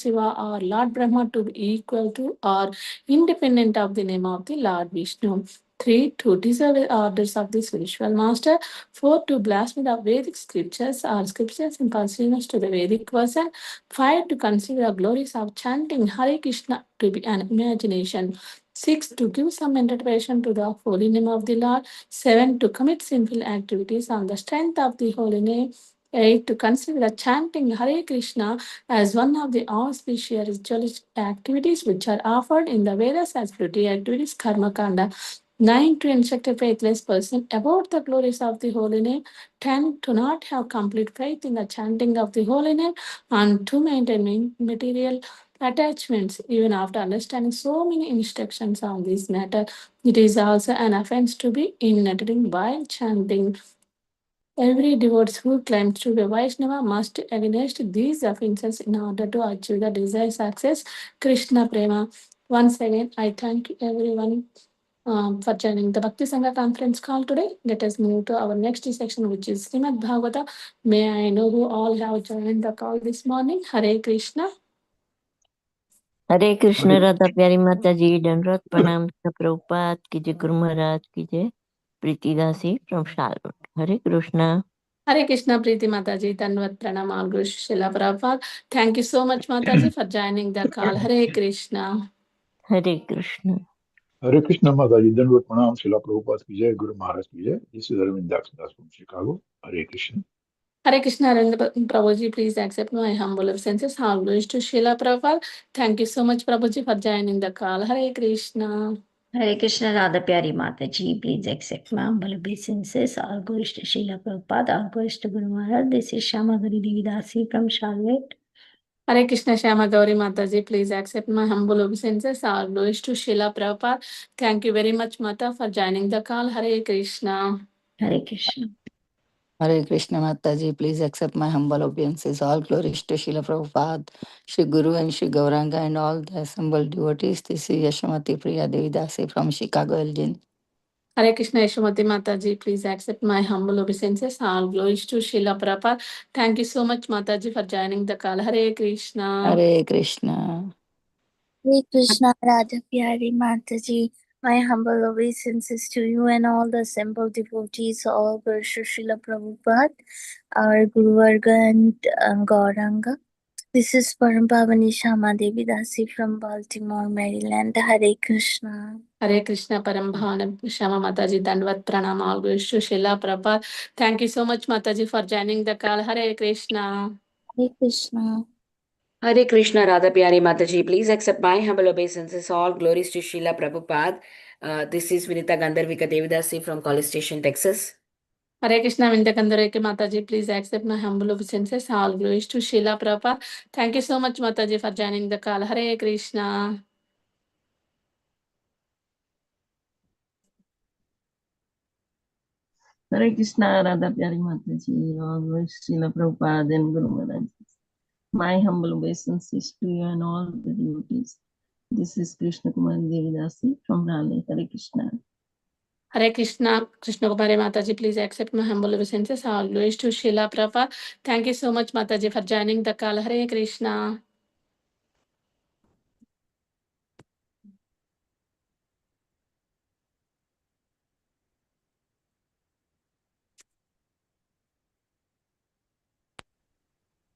Shiva or Lord Brahma to be equal to or independent of the name of the Lord Vishnu. 3. To disobey orders of the spiritual master. 4. To blaspheme the Vedic scriptures or scriptures in pursuance to the Vedic version. 5. To consider the glories of chanting Hare Krishna to be an imagination. 6. To give some interpretation to the holy name of the Lord. 7. To commit sinful activities on the strength of the holy name. 8. To consider chanting Hare Krishna as one of the auspicious ritualistic activities which are offered in the Vedas as spiritual activities, Karma Kanda. 9. To instruct a faithless person about the glories of the holy name. 10. To not have complete faith in the chanting of the holy name and to maintain material attachments even after understanding so many instructions on this matter. It is also an offense to be initiating while chanting. Every devotee who claims to be Vaishnava must against these offenses in order to achieve the desired success. Krishna Prema. Once again, I thank everyone for joining the Bhakti Sangha conference call today. Let us move to our next section, which is SRIMAD Bhagavatam. May I know who all have joined the call this morning? Hare Krishna. हरे कृष्ण राधा प्यारी माता जी दंडवत प्रणाम प्रभुपाद की जय गुरु महाराज की जय Preetidasi from Charlotte Hare Krishna Hare Krishna Preeti Mataji, Tanvat Pranam, all Guru Srila Prabhupada. Thank you so much, Mataji, for joining the call. Hare Krishna. Hare Krishna Hare Krishna Mataji, Dandavat Pranam, Srila Prabhupada ki jai, Guru Maharaj ki jai. This is Arvind Das from Chicago. Hare Krishna. Hare Krishna, Prabhuji, please accept my humble obeisances. All glories to Srila Prabhupada. Thank you so much, Prabhuji, for joining the call. Hare Krishna. Hare Krishna, Radha Pyari Mataji, please accept my humble obeisances. All glories to Srila Prabhupada, all glories to Guru Maharaj. This is Shama Gari Devidasi from Charlotte. Hare Krishna Shama Gauri Mataji, please accept my humble obeisances. All glories to Srila Prabhupada. Thank you very much, Mata, for joining the call. Hare Krishna. Hare Krishna. Hare Krishna Mataji, please accept my humble obeisances. All glories to Srila Prabhupada, Shri Guru and Shri Gauranga and all the assembled devotees. This is Yashamati Priya Devidasi from Chicago, Illinois. Hare Krishna Yashamati Mataji, please accept my humble obeisances. All glories to Srila Prabhupada. Thank you so much, Mataji, for joining the call. Hare Krishna. Hare Krishna. Hare Krishna, Radha Pyari Mataji. My humble obeisances to you and all the assembled devotees, all worship Srila Prabhupada, our Guru Varga and Gauranga. This is Parampavani Shama Devi Dasi from Baltimore, Maryland. Hare Krishna. Hare Krishna Parambhavana Shama Mataji, Dandvat Pranam, all glories to Srila Prabhupada. Thank you so much, Mataji, for joining the call. Hare Krishna. Hare Krishna. Hare Krishna, Radha Pyari Mataji, please accept my humble obeisances. All glories to Srila Prabhupada. This is Vinita Gandharvika Devidasi from College Station, Texas. Hare Krishna Vindakandareke Mataji, please accept my humble obeisances. All glories to Srila Prabhupada. Thank you so much, Mataji, for joining the call. Hare Krishna. हरे कृष्णा राधा प्यारी माता जी और Srila Prabhupada and Guru Maharaj. My humble obeisances to you and all the devotees. This is Krishna Kumari Devidasi from Raleigh. Hare Krishna. Hare Krishna, Krishna Kumari Mataji, please accept my humble obeisances. All glories to Srila Prabhupada. Thank you so much, Mataji, for joining the call. Hare Krishna.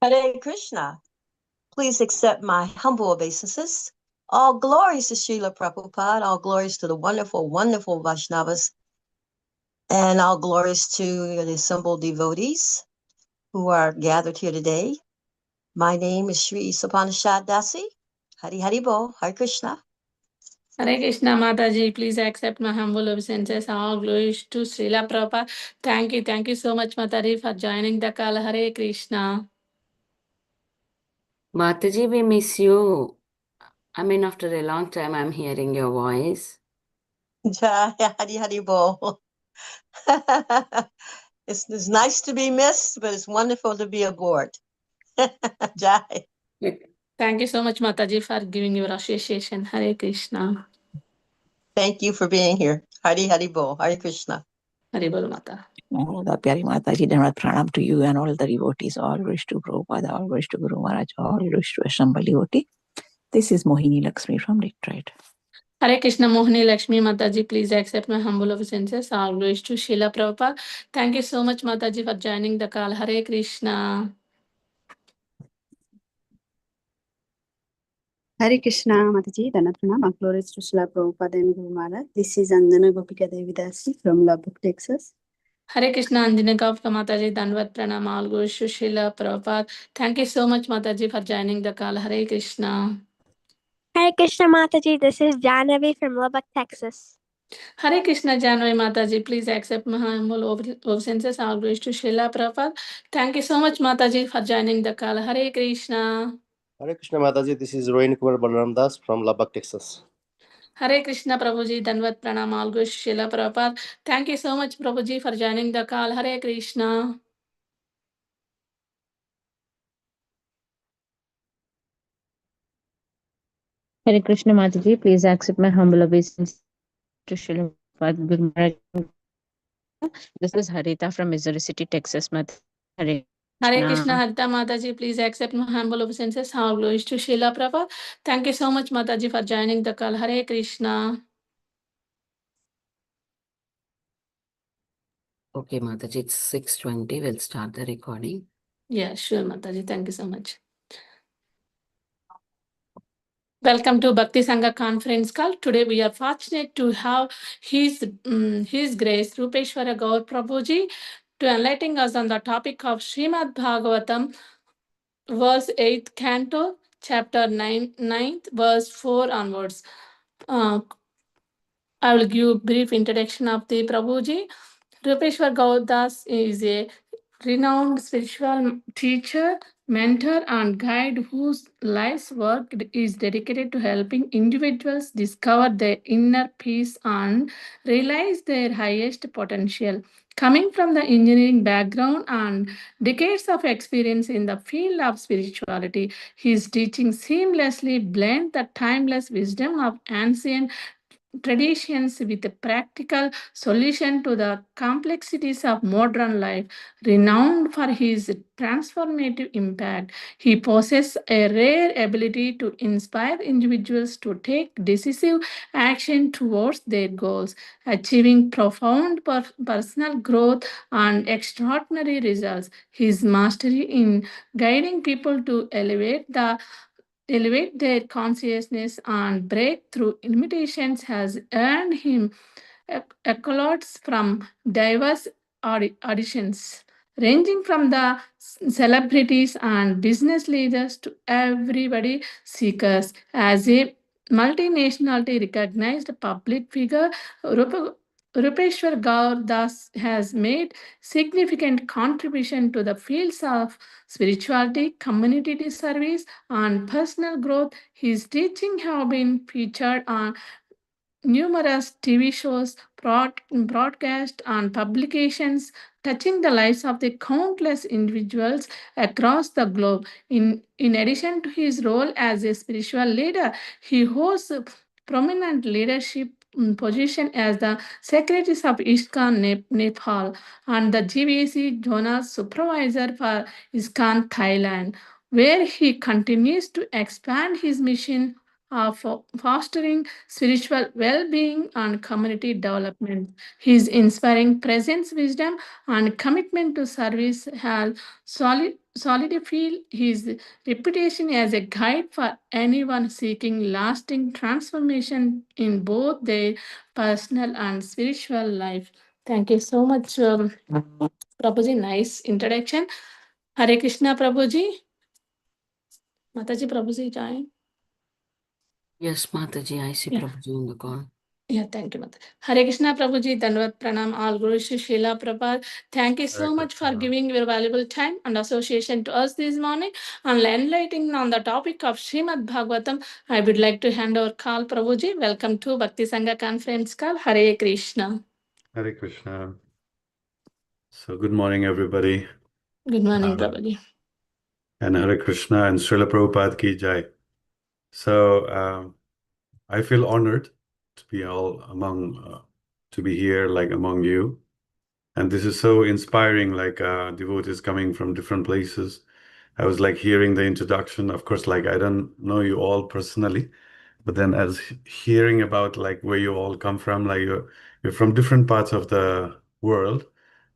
Hare Krishna. Please accept my humble obeisances. All glories to Srila Prabhupada, all glories to the wonderful, wonderful Vaishnavas, and all glories to the assembled devotees who are gathered here today. My name is Sri Sapanashad Dasi. Hari Hari Bo, Hare Krishna. Hare Krishna Mataji, please accept my humble obeisances. All glories to Srila Prabhupada. Thank you so much, Mataji, for joining the call. Hare Krishna. Mataji, we miss you. I mean, after a long time, I'm hearing your voice. Jai Hari Hari Bo. It's nice to be missed, but it's wonderful to be aboard. Jai. Thank you so much, Mataji, for giving your association. Hare Krishna. Thank you for being here. Hari Hari Bo, Hare Krishna. Hari Bol Mata. The Pyari Mataji, Dhanvat Pranam to you and all the devotees, all wish to Prabhupada, all wish to Guru Maharaj, all wish to Assemble devotee. This is Mohini Lakshmi from Detroit. Hare Krishna Mohini Lakshmi Mataji, please accept my humble obeisances. All glories to Srila Prabhupada. Thank you so much, Mataji, for joining the call. Hare Krishna. Hare Krishna, Mataji, Dhanvat Pranam, all glories to Srila Prabhupada and Guru Maharaj. This is Anjana Gopika Devidasi from Lubbock, Texas. Hare Krishna Anjana Gopika Mataji, Dhanvat Pranam, all glories to Srila Prabhupada. Thank you so much, Mataji, for joining the call. Hare Krishna. Hare Krishna Mataji, this is Janavi from Lubbock, Texas. Hare Krishna Janvi Mataji, please accept my humble obeisances. All glories to Srila Prabhupada. Thank you so much, Mataji, for joining the call. Hare Krishna. Hare Krishna Mataji, this is Rohini Kumar Balaram Das from Lubbock, Texas. Hare Krishna Prabhuji, Dhanvat Pranam, all glories to Srila Prabhupada. Thank you so much, Prabhuji, for joining the call. Hare Krishna. Hare Krishna Mataji, please accept my humble obeisance to Srila Prabhupada Guru Maharaj. This is Harita from Missouri City, Texas. Hare Hare Krishna Harita Mataji, please accept my humble obeisances. All glories to Srila Prabhupada. Thank you so much, Mataji, for joining the call. Hare Krishna. Okay, Mataji, it's 6:20. We'll start the recording. Yeah, sure, Mataji. Thank you so much. Welcome to Bhakti Sangha conference call. Today we are fortunate to have His Grace Rupeshwor Gaur Prabhuji to enlighten us on the topic of SRIMAD Bhagavatam, verse 8th canto, chapter 9th, verse 4 onwards. I will give a brief introduction of the Prabhuji. Rupeshwor Gaur Das is a renowned spiritual teacher, mentor, and guide whose life's work is dedicated to helping individuals discover their inner peace and realize their highest potential. Coming from the engineering background and decades of experience in the field of spirituality, his teaching seamlessly blend the timeless wisdom of ancient traditions with a practical solution to the complexities of modern life. Renowned for his transformative impact, he possesses a rare ability to inspire individuals to take decisive action towards their goals, achieving profound personal growth and extraordinary results. His mastery in guiding people to elevate their consciousness and break through limitations has earned him accolades from diverse auditions, ranging from the celebrities and business leaders to everybody seekers. As a multinationally recognized public figure, Rupeshwar Gaur Das has made significant contribution to the fields of spirituality, community service, and personal growth. His teaching have been featured on numerous TV shows, broadcasts, and publications touching the lives of the countless individuals across the globe. In addition to his role as a spiritual leader, he holds a prominent leadership position as the Secretary of ISKCON Nepal and the GVC Zonal Supervisor for ISKCON Thailand, where he continues to expand his mission of fostering spiritual well-being and community development. His inspiring presence, wisdom, and commitment to service have solidified his reputation as a guide for anyone seeking lasting transformation in both their personal and spiritual life. Thank you so much, Prabhuji. Nice introduction. Hare Krishna, Prabhuji. Mataji, Prabhuji, join. Yes, Mataji, I see Yeah. Prabhuji on the call. Yeah, thank you, Mata. Hare Krishna, Prabhuji, Dhanvat Pranam, all Guru Shri Srila Prabhupada. Thank you so much for giving your valuable time and association to us this morning and enlightening on the topic of Srimad Bhagavatam. I would like to hand over call, Prabhuji. Welcome to Bhakti Sangha Conference call. Hare Krishna. Hare Krishna. So good morning, everybody. Good morning, Prabhuji. And Hare Krishna and Srila Prabhupada ki jai. So I feel honored to be to be here like among you. And this is so inspiring, like devotees coming from different places. I was like hearing the introduction. Of course, like I don't know you all personally, but then as hearing about like where you all come from, like you're from different parts of the world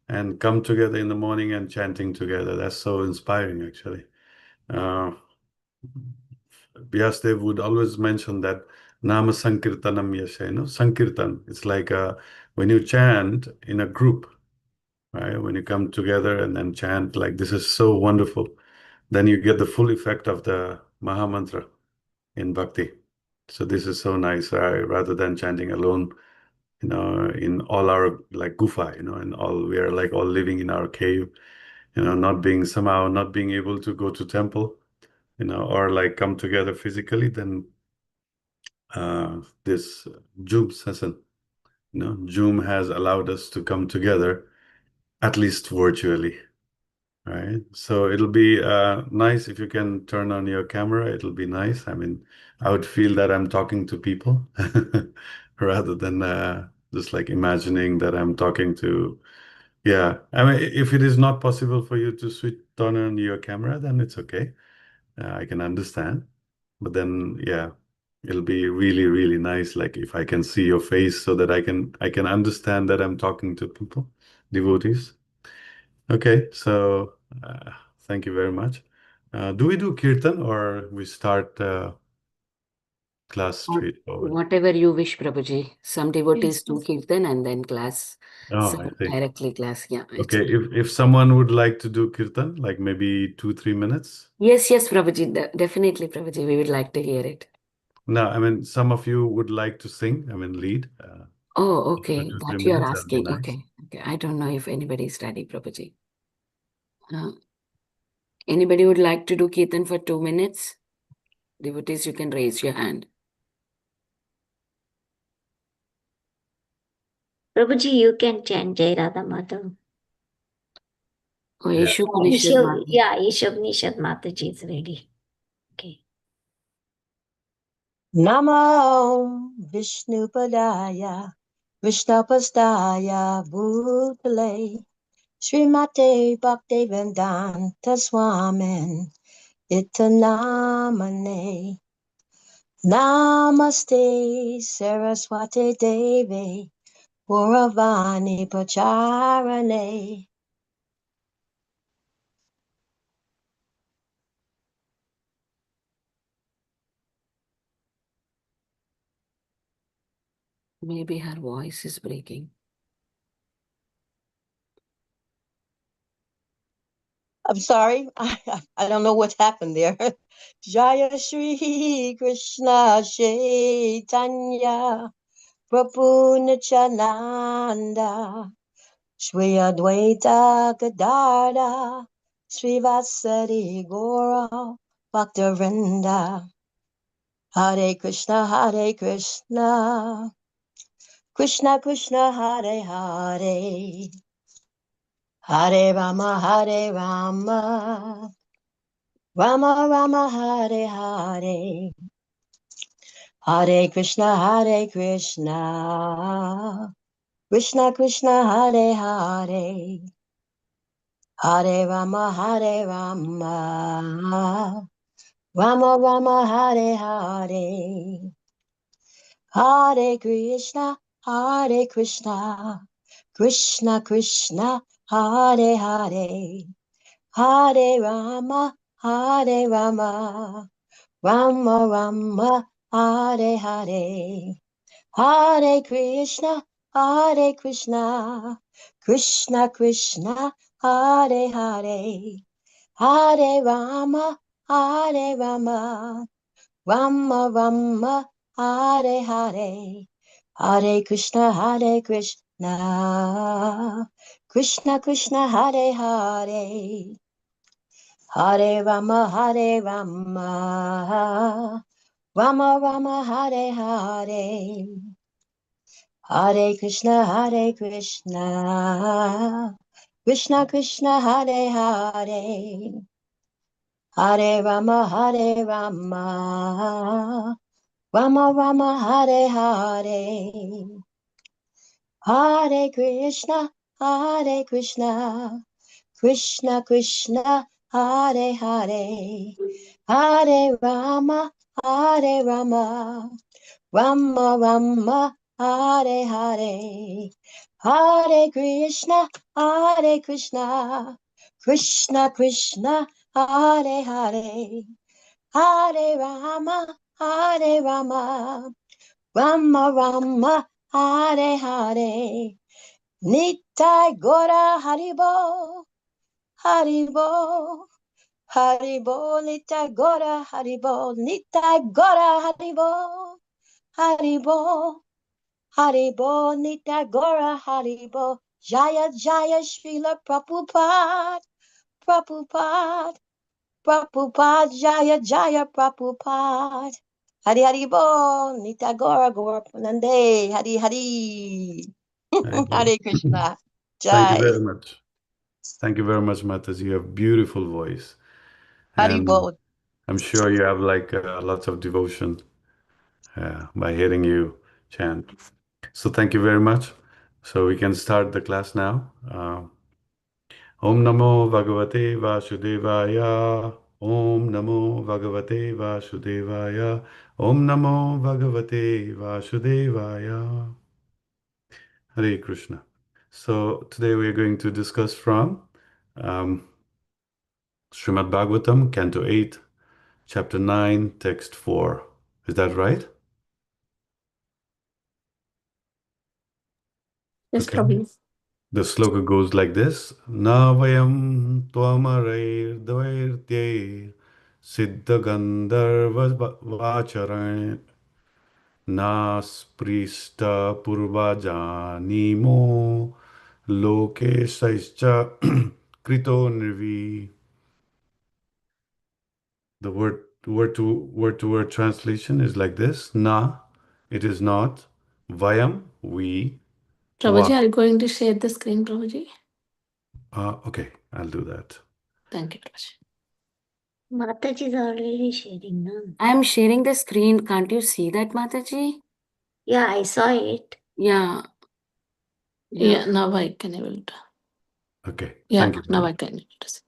and come together in the morning and chanting together. That's so inspiring, actually. Vyasdev would always mention that Nama Sankirtanam Yasha, Sankirtan. It's like when you chant in a group, right? When you come together and then chant, like this is so wonderful. Then you get the full effect of the Maha Mantra in Bhakti. So this is so nice, rather than chanting alone, in all our like gufa, and all we are like all living in our cave, not being able to go to temple, or like come together physically. Then this Zoom session, Zoom has allowed us to come together, at least virtually, right? So it'll be nice if you can turn on your camera. It'll be nice. I mean, I would feel that I'm talking to people rather than just like imagining that I'm talking to. Yeah, I mean, if it is not possible for you to turn on your camera, then it's okay. I can understand. But then, yeah, it'll be really, really nice. Like if I can see your face so that I can understand that I'm talking to people, devotees. Okay, so thank you very much. Do we do kirtan or we start class straight forward? Whatever you wish, Prabhuji. Some devotees Yes, do kirtan and then class. Oh, I Some see. directly class. Yeah. It's Okay, if someone would like to do kirtan, like maybe 2-3 minutes. Yes, Prabhuji. Definitely, Prabhuji. We would like to hear it. No, I mean, some of you would like to sing, I mean, lead. Oh, For okay. 2-3 That you are minutes, that'd be asking. nice. Okay. I don't know if anybody is ready, Prabhuji. Anybody would like to do kirtan for 2 minutes? Devotees, you can raise your hand. Prabhuji, you can chant Jai Radha Madhav. Oh, Yeshopanishad Mata. Yeah, Yeshopanishad Mataji is ready. Okay. Namo Vishnupadaya Vishnupastaya Bhutale Srimate Bhaktivedanta Swamin Itanamane Namaste Saraswati Devi Puravani Pacharane. Maybe her voice is breaking. I'm sorry, I don't know what happened there. Jaya Shri Krishna Chaitanya Prabhu Nityananda Shri Advaita Gadada Srivasadi Gora Bhaktavinda Hare Krishna Krishna Krishna Hare Hare Hare Rama Rama Rama Hare Hare Hare Krishna Krishna Krishna Hare Hare Hare Rama Rama Rama Hare Hare Hare Krishna Krishna Krishna Hare Hare Hare Rama Rama Rama Hare Hare Hare Krishna Krishna Krishna Hare Hare Hare Rama Rama Rama Hare Hare Hare Krishna Krishna Krishna Hare Hare Hare Rama Rama Rama Hare Hare Hare Krishna Krishna Krishna Hare Hare Hare Rama Rama Rama Hare Hare Hare Krishna Hare Krishna, Krishna Krishna, Hare Hare, Hare Rama, Hare Rama, Rama Rama, Hare Hare, Hare Krishna, Hare Krishna, Krishna Krishna, Hare Hare, Hare Rama, Hare Rama, Rama Rama, Hare Hare, Nitai Gora Haribo, Haribo, Haribo, Nitai Gora Haribo, Nitai Gora Haribo, Haribo, Haribo, Nitai Gora Haribo, Jaya Jaya Srila Prabhupada, Prabhupada, Prabhupada, Jaya Jaya Prabhupada. Hari Hari Bo, Nita Gora Gora Punande, Hari Hari. Hare Krishna. Thank you Jai. very much. Thank you very much, Mataji. You have beautiful voice. Hari And Bo. I'm sure you have like lots of devotion by hearing you chant. So thank you very much. So we can start the class now. Om Namo Bhagavate Vasudevaya. Om Namo Bhagavate Vasudevaya. Om Namo Bhagavate Vasudevaya. Hare Krishna. So today we are going to discuss from um, Srimad Bhagavatam, Canto 8, Chapter 9, Text 4. Is that right? Yes, Okay. Prabhu. The sloka goes like this. Navayam tvamarair dvairtyair siddha gandharva vacharan nasprista purvajanimo loke saischa krito nirvi. The word translation is like this. Na, it is not. Vayam, we. Prabhuji, Twa. are you going to share the screen, Prabhuji? Okay, I'll do that. Thank you, Prabhuji. Mataji is already sharing now. I'm sharing the screen. Can't you see that, Mataji? Yeah, I saw it. Yeah. Yeah, now I can able to. Okay, Yeah, thank you. now I can able to see.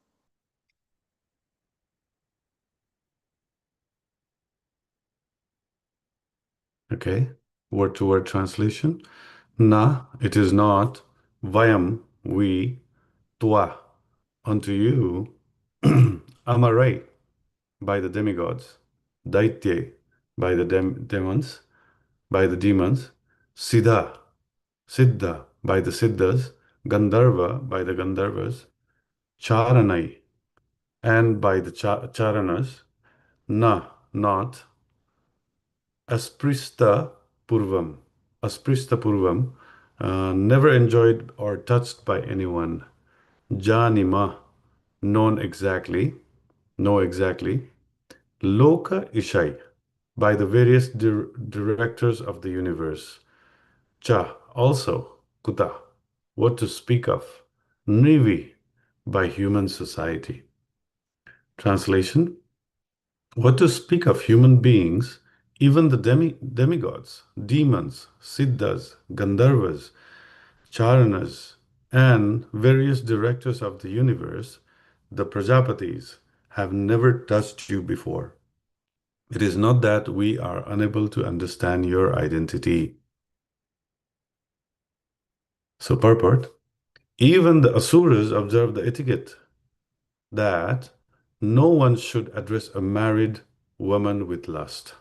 Okay, word translation. Na, it is not. Vayam, we. Twa, unto you. Amarai, by the demigods. Daitye, by the demons. By the demons. Siddha, Siddha, by the Siddhas. Gandharva, by the Gandharvas. Charanai, and by the Charanas. Na, not. Asprista Purvam. Asprista Purvam, never enjoyed or touched by anyone. Janima, known exactly, know exactly. Loka Ishai, by the various directors of the universe. Cha, also. Kuta, what to speak of. Nivi, by human society. Translation: what to speak of human beings, even the demigods, demons, siddhas, gandharvas, charanas, and various directors of the universe, the Prajapatis, have never touched you before. It is not that we are unable to understand your identity. So, purport: even the Asuras observe the etiquette that no one should address a married woman with lust.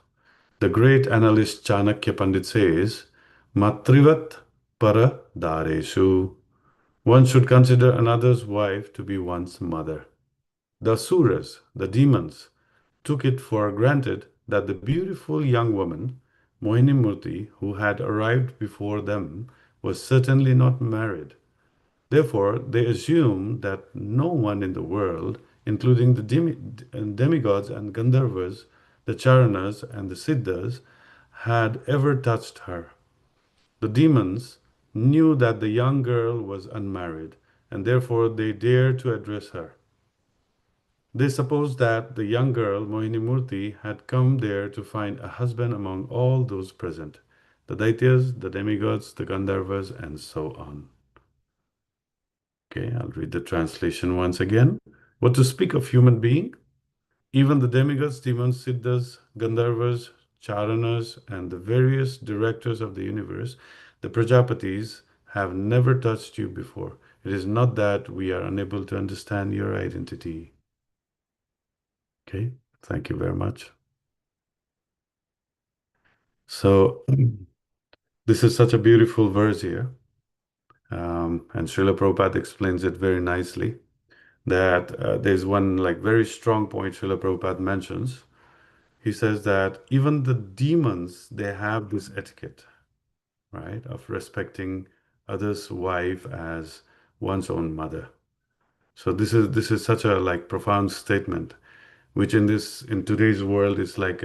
The great analyst Chanakya Pandit says, Matrivat para dareshu. One should consider another's wife to be one's mother. The Asuras, the demons, took it for granted that the beautiful young woman, Mohini Murti, who had arrived before them, was certainly not married. Therefore, they assumed that no one in the world, including the demigods and Gandharvas, the Charanas and the Siddhas, had ever touched her. The demons knew that the young girl was unmarried, and therefore they dared to address her. They supposed that the young girl, Mohini Murti, had come there to find a husband among all those present, the Daityas, the demigods, the Gandharvas, and so on. Okay, I'll read the translation once again. What to speak of human being? Even the demigods, demons, siddhas, gandharvas, charanas, and the various directors of the universe, the Prajapatis, have never touched you before. It is not that we are unable to understand your identity. Okay, thank you very much. So, this is such a beautiful verse here. And Srila Prabhupada explains it very nicely. That there's one like very strong point Srila Prabhupada mentions. He says that even the demons, they have this etiquette, right, of respecting others' wife as one's own mother. So this is such a like profound statement, which in today's world is like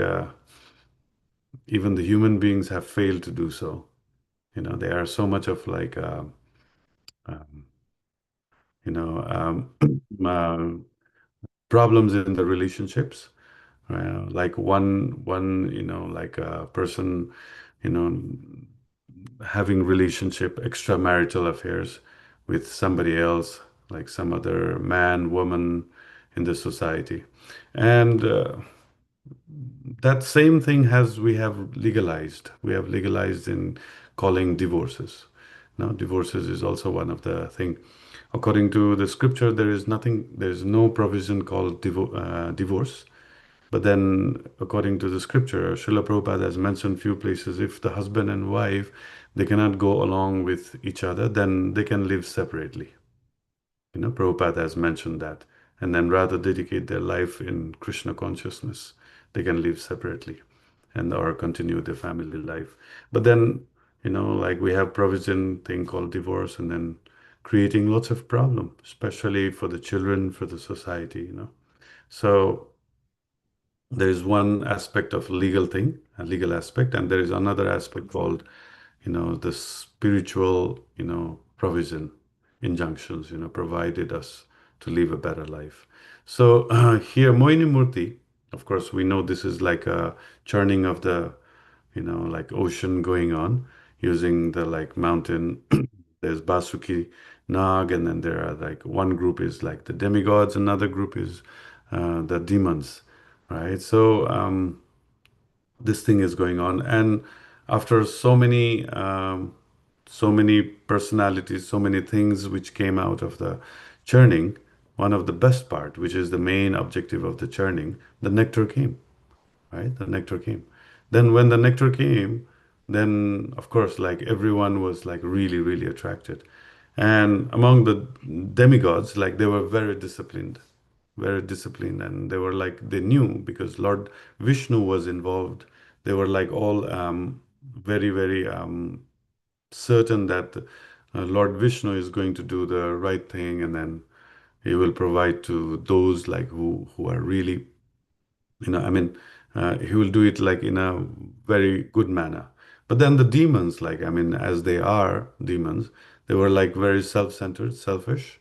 even the human beings have failed to do so. You know, there are so much of like um, you know problems in the relationships. Like one like a person, you know, having relationship, extramarital affairs with somebody else, like some other man, woman in the society, and that same thing we have legalized. We have legalized in calling divorces. Now, divorces is also one of the thing. According to the scripture, there is nothing. There is no provision called divorce. But then, according to the scripture, Srila Prabhupada has mentioned few places, if the husband and wife, they cannot go along with each other, then they can live separately. You know, Prabhupada has mentioned that. And then rather dedicate their life in Krishna consciousness, they can live separately and or continue their family life. But then, you know, like we have provision thing called divorce and then creating lots of problem, especially for the children, for the society, you know. So there is one aspect of legal thing, a legal aspect, and there is another aspect called, you know, the spiritual, you know, provision, injunctions, you know, provided us to live a better life. So here, Moini Murti, of course, we know this is like a churning of the, you know, like ocean going on using the like mountain. There's Basuki Nag, and then there are like one group is like the demigods, another group is the demons, right? So this thing is going on, and after so many personalities, so many things which came out of the churning, one of the best part, which is the main objective of the churning, the nectar came, right? The nectar came. Then when the nectar came, then of course, like everyone was like really, really attracted. And among the demigods, like they were very disciplined, and they were like, they knew because Lord Vishnu was involved. They were like all very, very certain that Lord Vishnu is going to do the right thing, and then he will provide to those like who are really, you know, I mean, he will do it like in a very good manner. But then the demons, like, I mean, as they are demons, they were like very self-centered, selfish,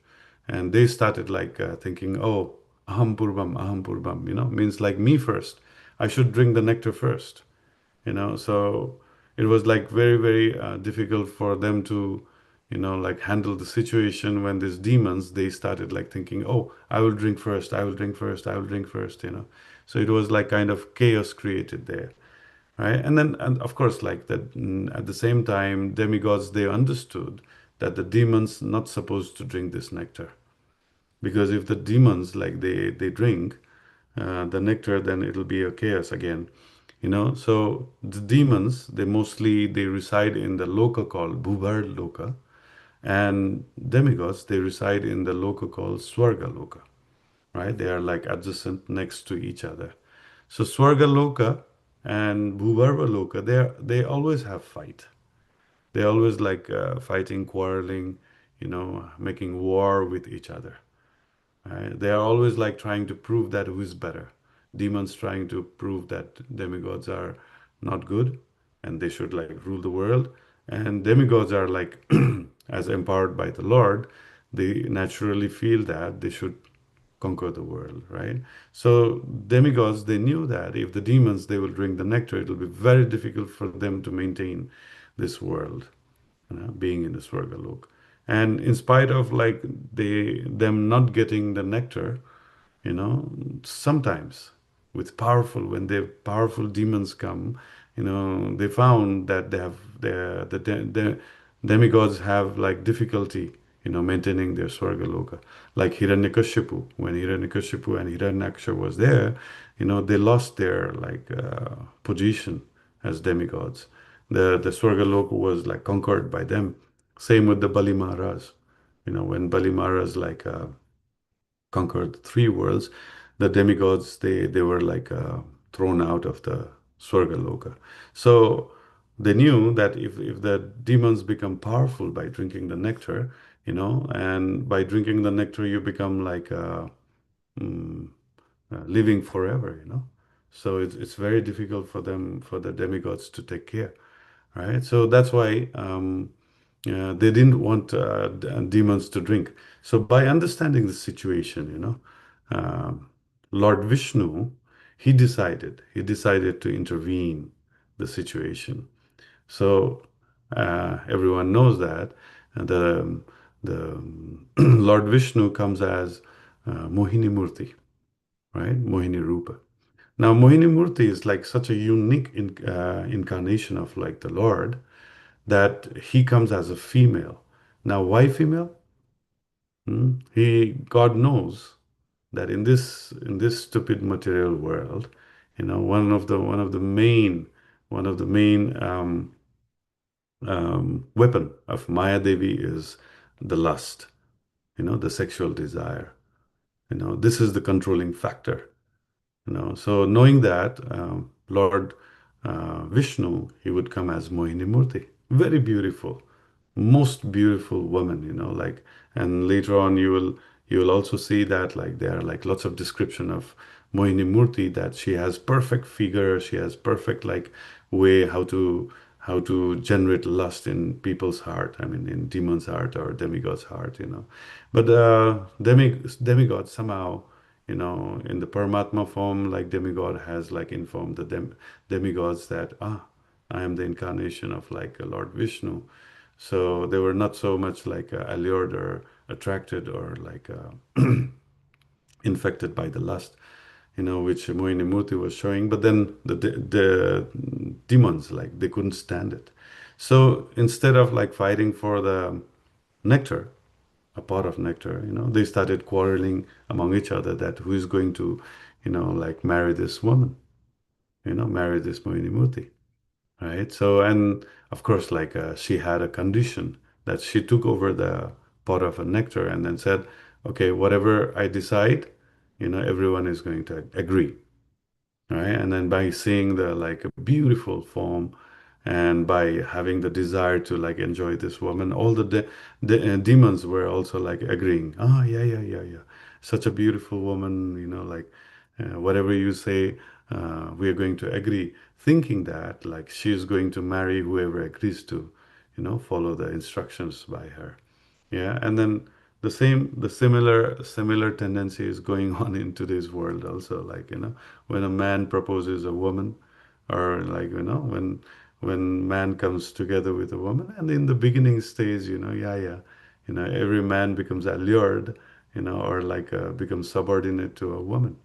and they started like thinking, oh, aham purbam, you know, means like me first. I should drink the nectar first, you know. So it was like very, very difficult for them to, you know, like handle the situation when these demons, they started like thinking, oh, I will drink first, I will drink first, I will drink first, you know. So it was like kind of chaos created there, right? And then, and of course, like that, at the same time, demigods, they understood that the demons not supposed to drink this nectar, because if the demons like they drink the nectar, then it'll be a chaos again, you know. So the demons, they reside in the loka called Bhubar Loka, and demigods, they reside in the loka called Swarga Loka, right? They are like adjacent next to each other. So Swarga Loka and Bhubarva Loka, they always have fight. They always like fighting, quarreling, you know, making war with each other. Right? They are always like trying to prove that who is better. Demons trying to prove that demigods are not good and they should like rule the world. And demigods are like, as empowered by the Lord, they naturally feel that they should conquer the world, right? So demigods, they knew that if the demons, they will drink the nectar, it will be very difficult for them to maintain this world, you know, being in the Swargalok. And in spite of like them not getting the nectar, you know, sometimes with powerful, when the powerful demons come, you know, they found that they have the demigods have like difficulty, you know, maintaining their Swargaloka. Like Hiranyakashipu, when Hiranyakashipu and Hiranyaksha was there, you know, they lost their like position as demigods. The Swargaloka was like conquered by them. Same with the Bali Maharaj. You know, when Bali Maharaj like conquered three worlds, the demigods they were like thrown out of the Swargaloka. So they knew that if the demons become powerful by drinking the nectar, you know, and by drinking the nectar you become like mm, living forever, you know. So it's very difficult for them, for the demigods to take care, right? So that's why they didn't want demons to drink. So by understanding the situation, you know, Lord Vishnu, he decided to intervene the situation. So everyone knows that the Lord Vishnu comes as Mohini Murti, right? Mohini Rupa. Now, Mohini Murti is like such a unique incarnation of like the Lord, that he comes as a female. Now, why female? God knows that in this stupid material world, you know, one of the main weapon of Maya Devi is the lust, you know, the sexual desire. You know, this is the controlling factor. You know, so knowing that, Lord Vishnu, he would come as Mohini Murti, very beautiful, most beautiful woman, you know, like, and later on you will also see that like there are like lots of description of Mohini Murti, that she has perfect figure, she has perfect like way how to generate lust in people's heart, I mean in demon's heart or demigod's heart, you know. But demigod somehow, you know, in the Paramatma form, like demigod has like informed the demigods that I am the incarnation of like a Lord Vishnu. So they were not so much like allured or attracted or like infected by the lust, you know, which Mohini Murti was showing. But then the demons, like, they couldn't stand it. So instead of like fighting for the nectar, a pot of nectar, you know, they started quarreling among each other that who is going to, you know, like marry this woman, you know, marry this Mohini Murti. Right. So, and of course, like she had a condition that she took over the pot of a nectar and then said, okay, whatever I decide, you know, everyone is going to agree. Right. And then by seeing the like a beautiful form and by having the desire to like enjoy this woman, all the demons were also like agreeing. Oh, yeah, yeah, yeah, yeah. Such a beautiful woman, you know, like whatever you say, we are going to agree, thinking that like she's going to marry whoever agrees to, you know, follow the instructions by her. Yeah, and then the similar tendency is going on in today's world also. Like, you know, when a man proposes a woman, or like, you know, when man comes together with a woman, and in the beginning stage, you know, yeah, yeah, you know, every man becomes allured, you know, or like becomes subordinate to a woman,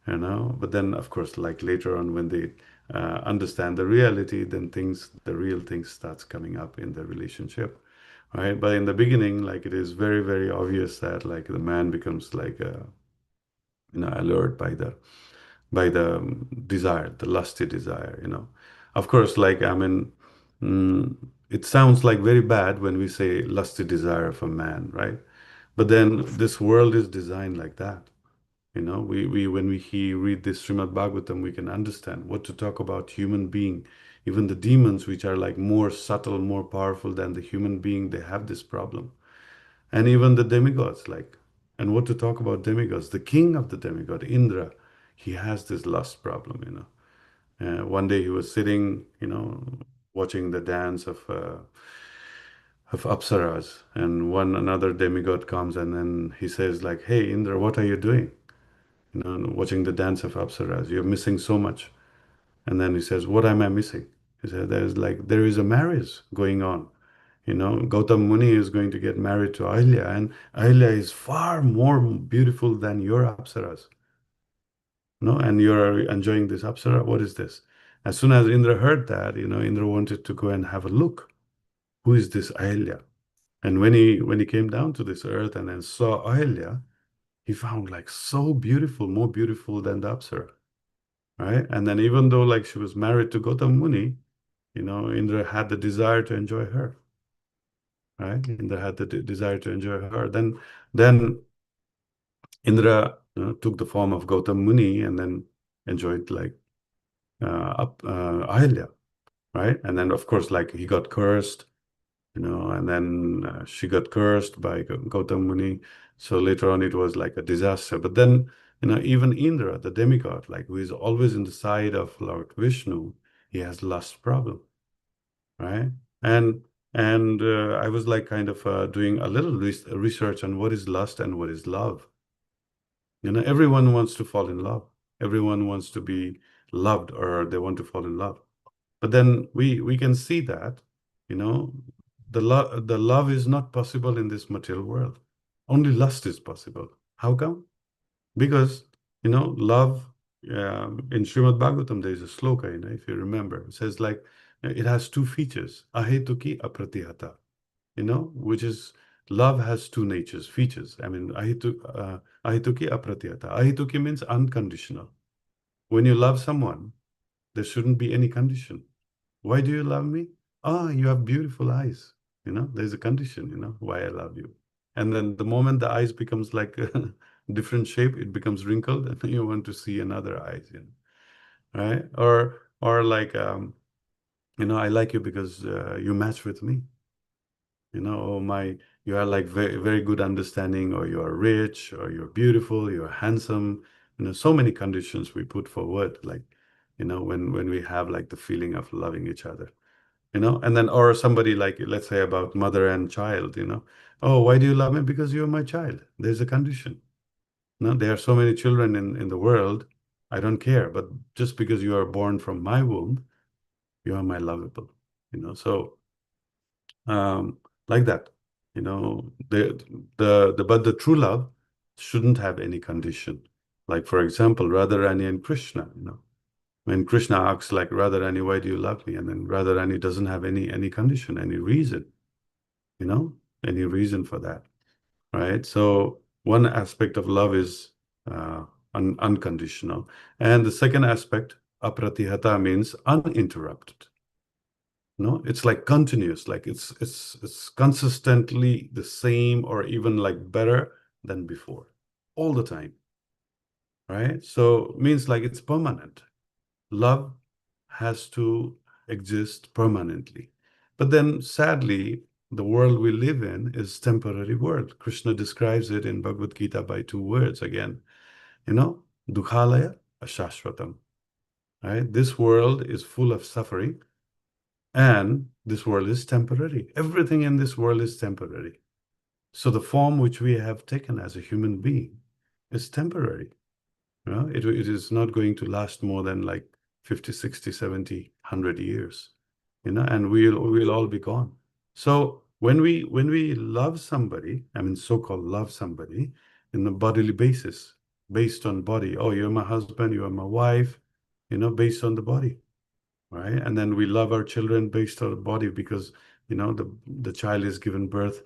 you know. But then, of course, like later on, when they understand the reality, then the real things starts coming up in the relationship, right? But in the beginning, like it is very, very obvious that like the man becomes like you know, allured by the desire, the lusty desire, you know. Of course, like I mean, it sounds like very bad when we say lusty desire of a man, right? But then this world is designed like that. You know, we when we read this Srimad Bhagavatam, we can understand what to talk about human being. Even the demons, which are like more subtle, more powerful than the human being, they have this problem. And even the demigods, like, and what to talk about demigods? The king of the demigod, Indra, he has this lust problem, you know. One day he was sitting, you know, watching the dance of Apsaras, and one another demigod comes and then he says, like, hey, Indra, what are you doing? You know, watching the dance of Apsaras. You're missing so much. And then he says, what am I missing? He said, there is a marriage going on, Gautam Muni is going to get married to Ahilya, and Ahilya is far more beautiful than your apsaras. And you're enjoying this apsara. What is this? As soon as Indra heard that, Indra wanted to go and have a look. Who is this Ahilya? And when he came down to this earth and then saw Ahilya, he found like so beautiful, more beautiful than the apsara, right? And then even though like she was married to Gautam Muni, Indra had the desire to enjoy her, right? Indra had the desire to enjoy her. Then Indra took the form of Gautam Muni and then enjoyed like Ahilya, right? And then of course like he got cursed, and then she got cursed by Gautam Muni. So later on it was like a disaster. But then even Indra, the demigod, like who is always in the side of Lord Vishnu, he has lust problem, right? And I was like kind of doing a little research on what is lust and what is love. Everyone wants to fall in love. Everyone wants to be loved, or they want to fall in love. But then we can see that, the love is not possible in this material world. Only lust is possible. How come? Because love, in Srimad Bhagavatam there is a sloka, if you remember, it says like it has two features, ahetuki apratihata, which is love has two features. I mean, ahetuki apratihata. Ahetuki means unconditional. When you love someone, there shouldn't be any condition. Why do you love me? You have beautiful eyes. There's a condition, why I love you. And then the moment the eyes becomes like a different shape, it becomes wrinkled, and you want to see another eyes, right? Or like, I like you because you match with me. You are like very, very good understanding, or you are rich, or you're beautiful, you're handsome. So many conditions we put forward, like, when we have like the feeling of loving each other. And then, or somebody like, let's say about mother and child, oh, why do you love me? Because you're my child. There's a condition. There are so many children in the world. I don't care. But just because you are born from my womb, you are my lovable, so like that, but the true love shouldn't have any condition. Like, for example, Radharani and Krishna, when Krishna asks like, Radharani, why do you love me? And then Radharani doesn't have any condition, any reason, any reason for that, right? So one aspect of love is unconditional. And the second aspect, apratihata, means uninterrupted. It's like continuous, like it's consistently the same, or even like better than before, all the time, right? So means like it's permanent. Love has to exist permanently. But then sadly, the world we live in is temporary world. Krishna describes it in Bhagavad Gita by two words again, dukhalaya ashashvatam, right? This world is full of suffering, and this world is temporary. Everything in this world is temporary. So the form which we have taken as a human being is temporary. It is not going to last more than like 50, 60, 70, 100 years, and we'll all be gone. So when we love somebody, I mean, so-called love somebody in a bodily basis, based on body, oh, you're my husband, you are my wife, based on the body, right? And then we love our children based on the body, because the child is given birth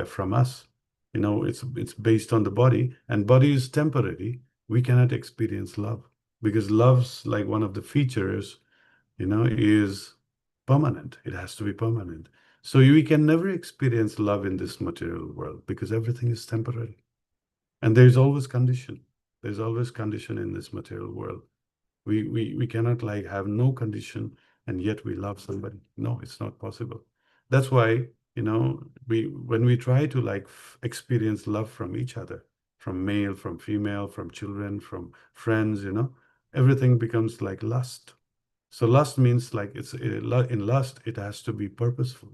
from us. It's based on the body, and body is temporary. We cannot experience love, because love's like one of the features, is permanent. It has to be permanent. So we can never experience love in this material world, because everything is temporary, and there's always condition. There's always condition in this material world. We cannot like have no condition and yet we love somebody. No, it's not possible. That's why, when we try to like experience love from each other, from male, from female, from children, from friends, everything becomes like lust. So lust means like in lust, it has to be purposeful.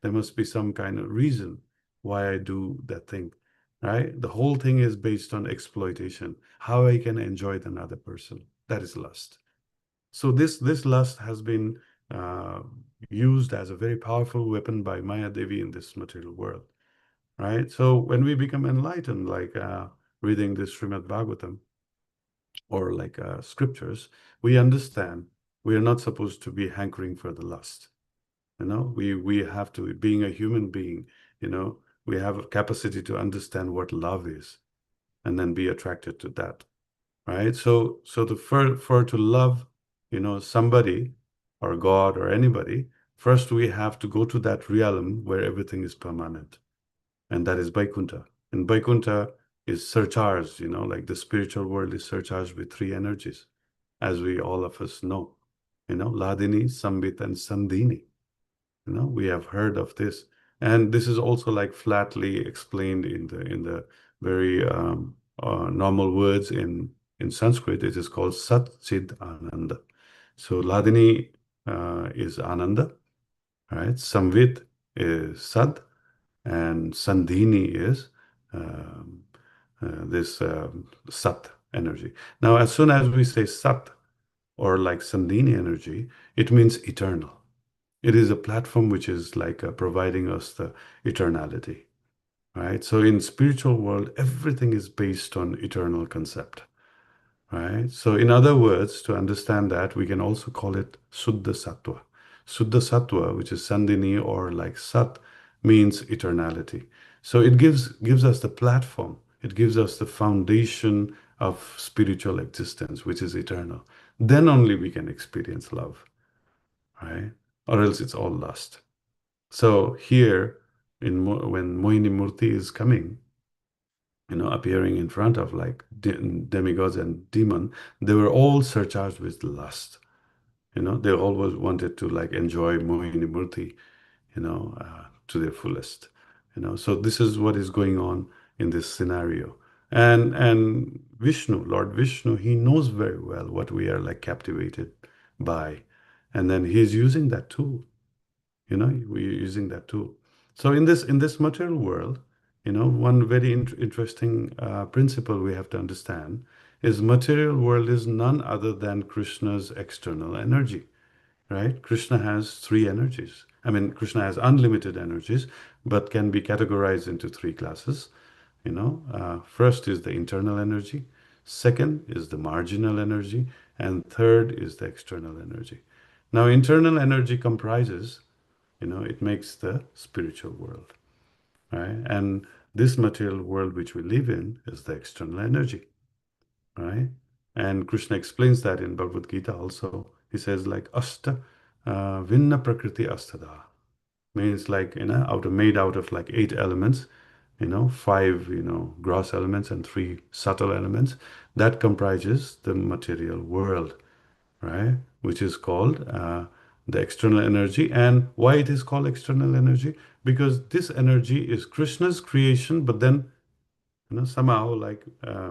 There must be some kind of reason why I do that thing, right? The whole thing is based on exploitation, how I can enjoy another person. That is lust. So this lust has been used as a very powerful weapon by Maya Devi in this material world, right? So when we become enlightened, like reading this Srimad Bhagavatam or like scriptures, we understand we are not supposed to be hankering for the lust. We have to, being a human being, we have a capacity to understand what love is and then be attracted to that, right? So for to love, somebody or God or anybody, first we have to go to that realm where everything is permanent, and that is Vaikuntha. And Vaikuntha is surcharged, like the spiritual world is surcharged with three energies, as we all of us know, Ladini, Sambit, and Sandhini. We have heard of this, and this is also like flatly explained in the very normal words in Sanskrit. It is called Sat Chid Ananda. So Ladini is Ananda, right? Samvit is Sad, and Sandhini is this Sat energy. Now, as soon as we say Sat or like Sandhini energy, it means eternal. It is a platform which is like providing us the eternality, right? So in spiritual world, everything is based on eternal concept, right? So in other words, to understand that, we can also call it Suddha Sattva. Suddha Sattva, which is Sandhini or like Sat, means eternality. So it gives us the platform. It gives us the foundation of spiritual existence, which is eternal. Then only we can experience love, right? Or else it's all lust. So here, when Mohini Murti is coming, appearing in front of like demigods and demon, they were all surcharged with lust. They always wanted to like enjoy Mohini Murti, to their fullest. So this is what is going on in this scenario. And Vishnu, Lord Vishnu, he knows very well what we are like captivated by, and then he's using that tool. We're using that tool. So in this material world, one very interesting principle we have to understand is material world is none other than Krishna's external energy, right? Krishna has three energies. I mean, Krishna has unlimited energies, but can be categorized into three classes. First is the internal energy, second is the marginal energy, and third is the external energy. Now, internal energy comprises, it makes the spiritual world, right? And this material world which we live in is the external energy, right? And Krishna explains that in Bhagavad Gita also. He says like Asta Vinna Prakriti Astada. Means like, made out of like 8 elements, 5, gross elements and 3 subtle elements. That comprises the material world, right? Which is called the external energy. And why it is called external energy? Because this energy is Krishna's creation, but then somehow like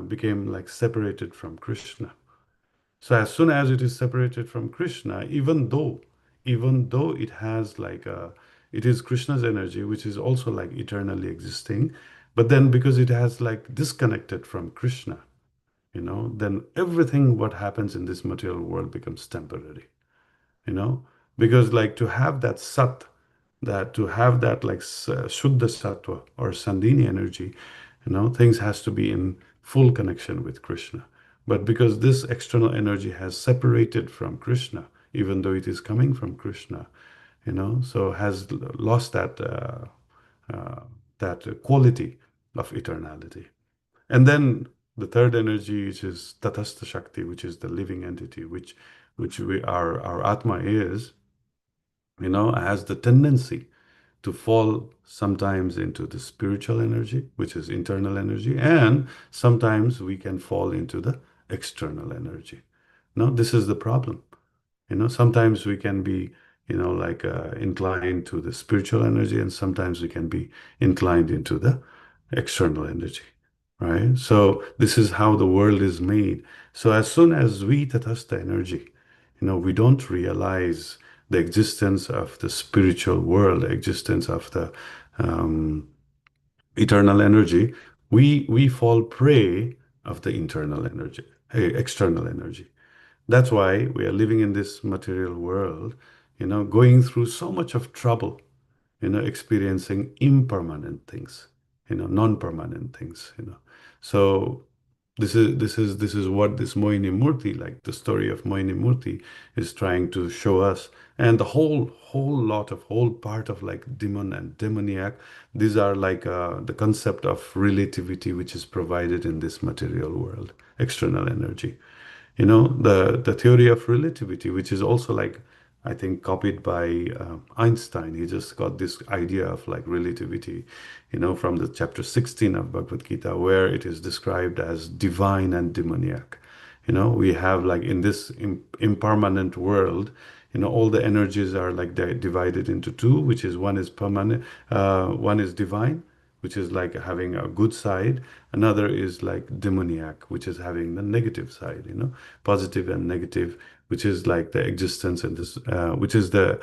became like separated from Krishna. So as soon as it is separated from Krishna, even though it has like it is Krishna's energy, which is also like eternally existing, but then because it has like disconnected from Krishna, then everything what happens in this material world becomes temporary, because like to have that sat, to have that like Shuddha Sattva or Sandhini energy, things has to be in full connection with Krishna. But because this external energy has separated from Krishna, even though it is coming from Krishna, so has lost that quality of eternality. And then the third energy, which is Tatastha Shakti, which is the living entity, which our Atma is, has the tendency to fall sometimes into the spiritual energy, which is internal energy, and sometimes we can fall into the external energy. Now, this is the problem. Sometimes we can be, like inclined to the spiritual energy, and sometimes we can be inclined into the external energy, right? So this is how the world is made. So as soon as we tatastha energy, we don't realize the existence of the spiritual world, the existence of the eternal energy, we fall prey of the internal energy, external energy. That's why we are living in this material world, going through so much of trouble, experiencing impermanent things, non-permanent things. So this is what this Moini Murti, like the story of Moini Murti, is trying to show us. And the whole part of like demon and demoniac, these are like the concept of relativity which is provided in this material world, external energy. The theory of relativity, which is also like, I think, copied by Einstein. He just got this idea of like relativity, from the chapter 16 of Bhagavad Gita, where it is described as divine and demoniac. We have like in this impermanent world, all the energies are like divided into two, which is one is permanent, one is divine, which is like having a good side. Another is like demoniac, which is having the negative side, positive and negative, which is like the existence and this, which is the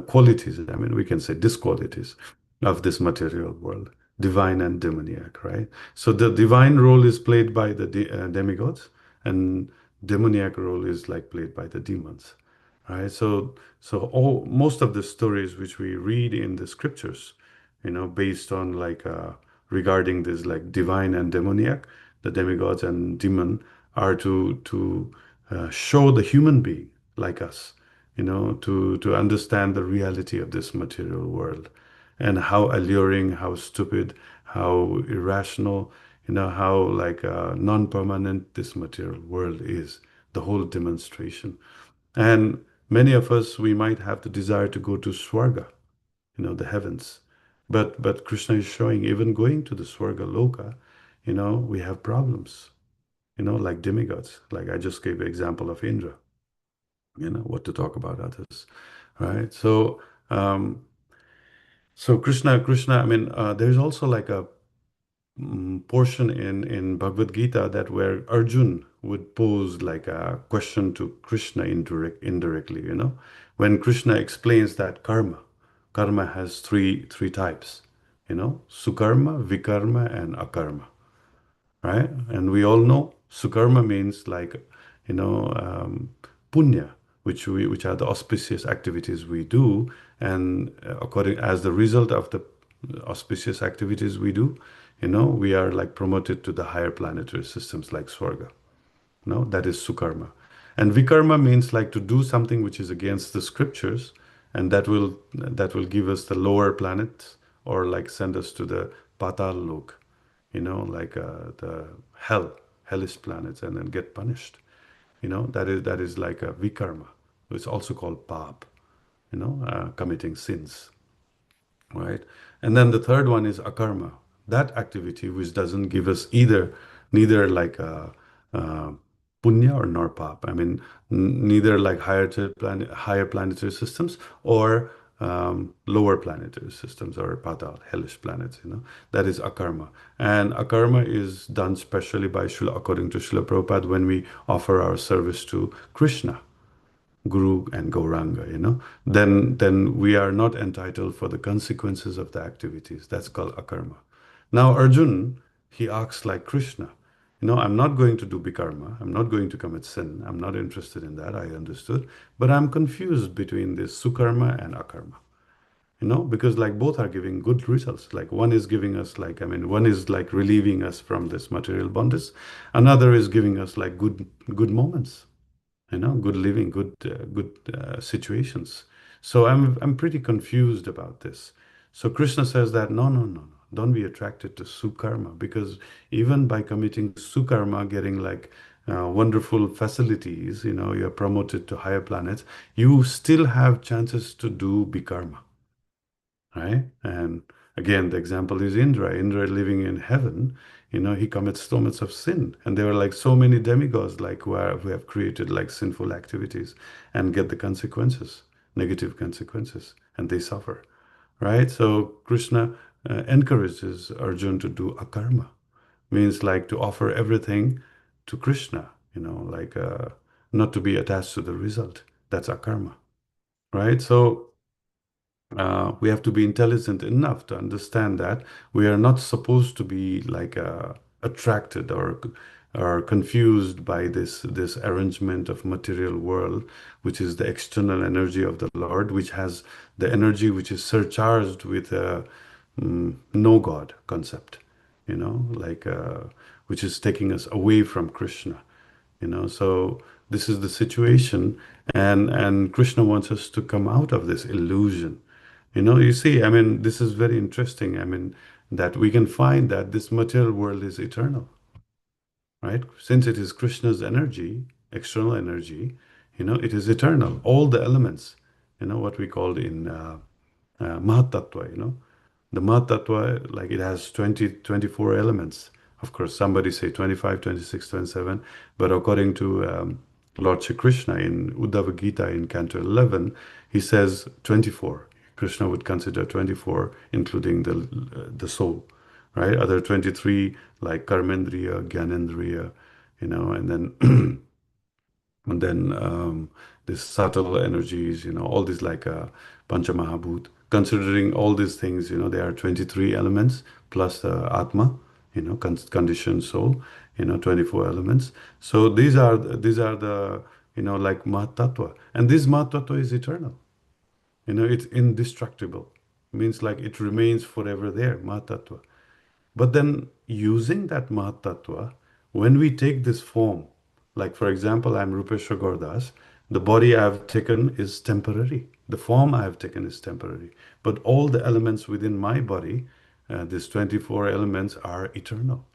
qualities. I mean, we can say disqualities of this material world, divine and demoniac, right? So the divine role is played by the demigods, and demoniac role is like played by the demons, right? So most of the stories which we read in the scriptures, based on like regarding this like divine and demoniac, the demigods and demon are to show the human being like us, to understand the reality of this material world, and how alluring, how stupid, how irrational, how like non-permanent this material world is, the whole demonstration. And many of us, we might have the desire to go to Swarga, the heavens. But Krishna is showing even going to the Swarga Loka, we have problems, like demigods. Like I just gave an example of Indra, what to talk about others, right? So Krishna, I mean, there's also like a portion in Bhagavad Gita that where Arjun would pose like a question to Krishna indirectly, when Krishna explains that karma has three types, sukarma, vikarma, and akarma, right? And we all know sukarma means like, punya, which are the auspicious activities we do, and according as the result of the auspicious activities we do, we are like promoted to the higher planetary systems like Swarga. No, that is sukarma. And vikarma means like to do something which is against the scriptures, and that will give us the lower planets, or like send us to the patal lok, like the hellish planets, and then get punished. That is like a vikarma. It's also called pap, committing sins, right? And then the third one is akarma, that activity which doesn't give us neither like a, punya or nor pap. I mean, neither like higher planetary systems, or lower planetary systems, or patal, hellish planets. That is akarma. And akarma is done specially by Srila, according to Srila Prabhupada, when we offer our service to Krishna, Guru and Gauranga, then we are not entitled for the consequences of the activities. That's called akarma. Now Arjun, he asks like Krishna, I'm not going to do bikarma, I'm not going to commit sin, I'm not interested in that, I understood, but I'm confused between this sukarma and akarma. Because like both are giving good results. Like one is giving us like, I mean, one is like relieving us from this material bondage. Another is giving us like good moments, good living, good situations. So I'm pretty confused about this. So Krishna says that no, don't be attracted to sukarma, because even by committing sukarma, getting like wonderful facilities, you're promoted to higher planets, you still have chances to do bikarma, right? And again, the example is Indra. Indra living in heaven, he commits so much of sin, and there are like so many demigods like who have created like sinful activities and get the consequences, negative consequences, and they suffer, right? So Krishna encourages Arjun to do akarma, means like to offer everything to Krishna, like not to be attached to the result. That's akarma, right? So we have to be intelligent enough to understand that we are not supposed to be like attracted or are confused by this arrangement of material world, which is the external energy of the Lord, which has the energy which is surcharged with a no God concept, like which is taking us away from Krishna. So this is the situation, and Krishna wants us to come out of this illusion. You see, I mean, this is very interesting. I mean, that we can find that this material world is eternal, right? Since it is Krishna's energy, external energy, it is eternal. All the elements, what we called in Mahatattva, the Mahatattva, like it has 24 elements. Of course, somebody say 25, 26, 27, but according to Lord Shri Krishna in Uddhava Gita in Canto 11, he says 24. Krishna would consider 24, including the soul, right? Other 23 like Karmendriya, Gyanendriya, and then and then these subtle energies, all these like Panchamahabhut. Considering all these things, there are 23 elements plus the Atma, conditioned soul, 24 elements. So these are the, like Mahatattva. And this Mahatattva is eternal. It's indestructible. Means like it remains forever there, Mahatattva. But then using that Mahatattva, when we take this form, like for example, I'm Rupeshwar Gaurdas, the body I have taken is temporary. The form I have taken is temporary. But all the elements within my body, these 24 elements are eternal,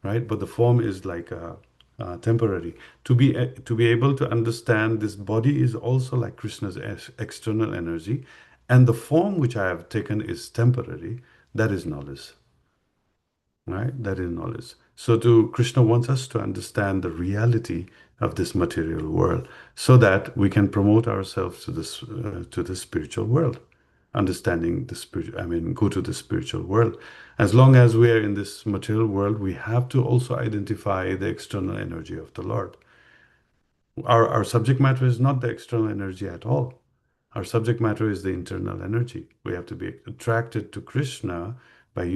right? But the form is like temporary. To be able to understand this body is also like Krishna's external energy, and the form which I have taken is temporary. That is knowledge. Right? That is knowledge. So Krishna wants us to understand the reality of this material world so that we can promote ourselves to the spiritual world. Understanding the spirit, I mean, go to the spiritual world. As long as we are in this material world, we have to also identify the external energy of the Lord. Our subject matter is not the external energy at all. Our subject matter is the internal energy. We have to be attracted to Krishna by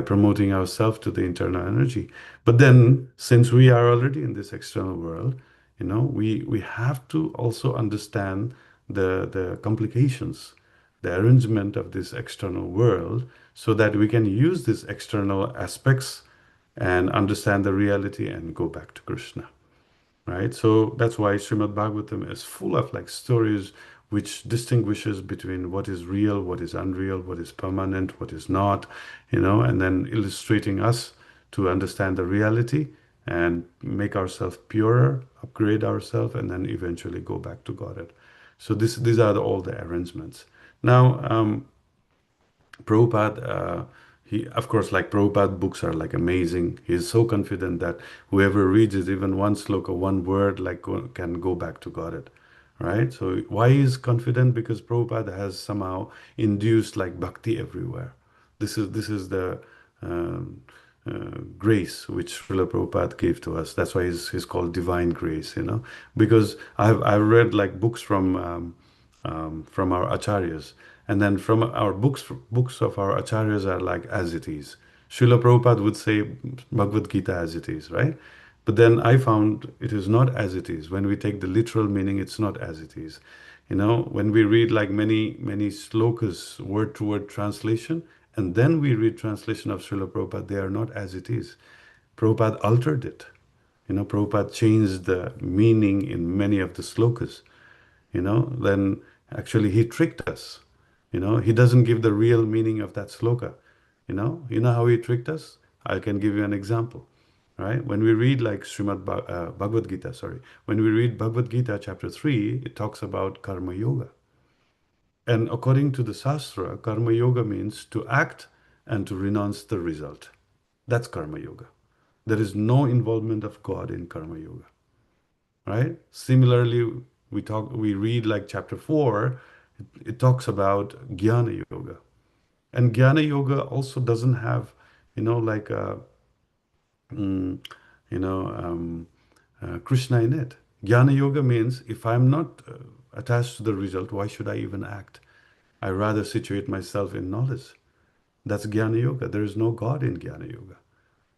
promoting ourselves to the internal energy. But then, since we are already in this external world, we have to also understand the complications, the arrangement of this external world, so that we can use these external aspects and understand the reality and go back to Krishna. Right? So that's why Srimad Bhagavatam is full of like stories which distinguishes between what is real, what is unreal, what is permanent, what is not, and then illustrating us to understand the reality and make ourselves purer, upgrade ourselves, and then eventually go back to Godhead. So these are all the arrangements. Now, Prabhupada, of course, like Prabhupada books are like amazing. He's so confident that whoever reads it, even one sloka, one word, can go back to Godhead, right? So why is confident? Because Prabhupada has somehow induced like bhakti everywhere. This is the grace which Srila Prabhupada gave to us. That's why he's called divine grace, because I've read like books from our acharyas, and then from our books of our acharyas are like as it is. Srila Prabhupada would say Bhagavad Gita as it is, right? But then I found it is not as it is. When we take the literal meaning, it's not as it is. When we read like many slokas, word to word translation, and then we read translation of Srila Prabhupada, they are not as it is. Prabhupada altered it. Prabhupada changed the meaning in many of the slokas. Then actually he tricked us. He doesn't give the real meaning of that sloka. You know how he tricked us? I can give you an example. Right? When we read like Bhagavad Gita, when we read Bhagavad Gita chapter 3, it talks about karma yoga. And according to the Shastra, karma yoga means to act and to renounce the result. That's karma yoga. There is no involvement of God in karma yoga. Right? Similarly, we read like chapter 4, it talks about jnana yoga. And jnana yoga also doesn't have, like Krishna in it. Jnana yoga means if I'm not attached to the result, why should I even act? I rather situate myself in knowledge. That's Jnana Yoga. There is no God in Jnana Yoga.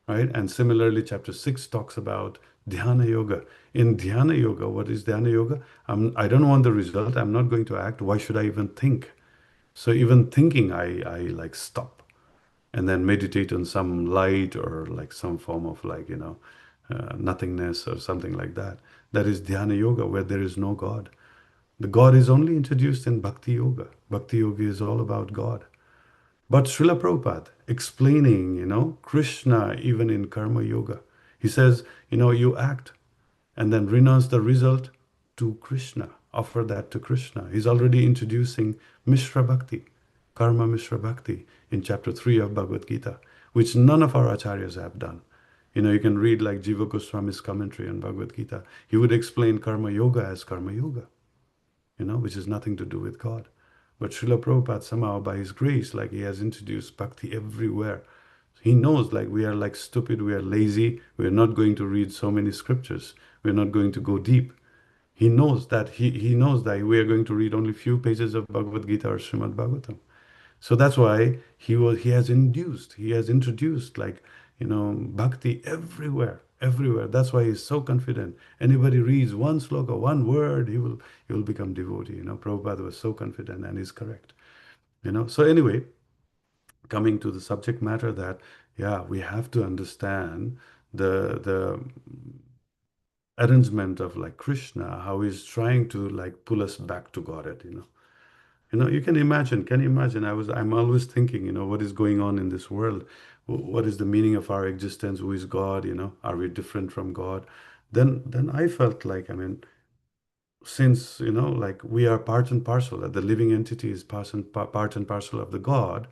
right? And similarly, chapter 6 talks about dhyana yoga. In dhyana yoga, what is dhyana yoga? I don't want the result. I'm not going to act. Why should I even think? So even thinking, I like stop and then meditate on some light or like some form of like, nothingness or something like that. That is dhyana yoga, where there is no God. The God is only introduced in bhakti yoga. Bhakti yoga is all about God. But Srila Prabhupada explaining, Krishna even in karma yoga, he says, you act and then renounce the result to Krishna. Offer that to Krishna. He's already introducing Mishra Bhakti, Karma Mishra Bhakti in chapter 3 of Bhagavad Gita, which none of our acharyas have done. You can read like Jiva Goswami's commentary on Bhagavad Gita. He would explain Karma Yoga as Karma Yoga, which has nothing to do with God. But Srila Prabhupada somehow by his grace, like he has introduced bhakti everywhere. He knows like we are like stupid, we are lazy, we are not going to read so many scriptures, we are not going to go deep. He knows that he knows that we are going to read only few pages of Bhagavad Gita or Srimad Bhagavatam. So that's why he has introduced like bhakti everywhere. That's why he's so confident. Anybody reads one sloka, one word, he will become devotee. Prabhupada was so confident, and he's correct. So anyway, coming to the subject matter, that we have to understand the arrangement of like Krishna, how he's trying to like pull us back to Godhead. You can imagine. Can you imagine? I'm always thinking, what is going on in this world? What is the meaning of our existence? Who is God? Are we different from God? Then I felt like, since, like we are part and parcel, that the living entity is part and parcel of the God,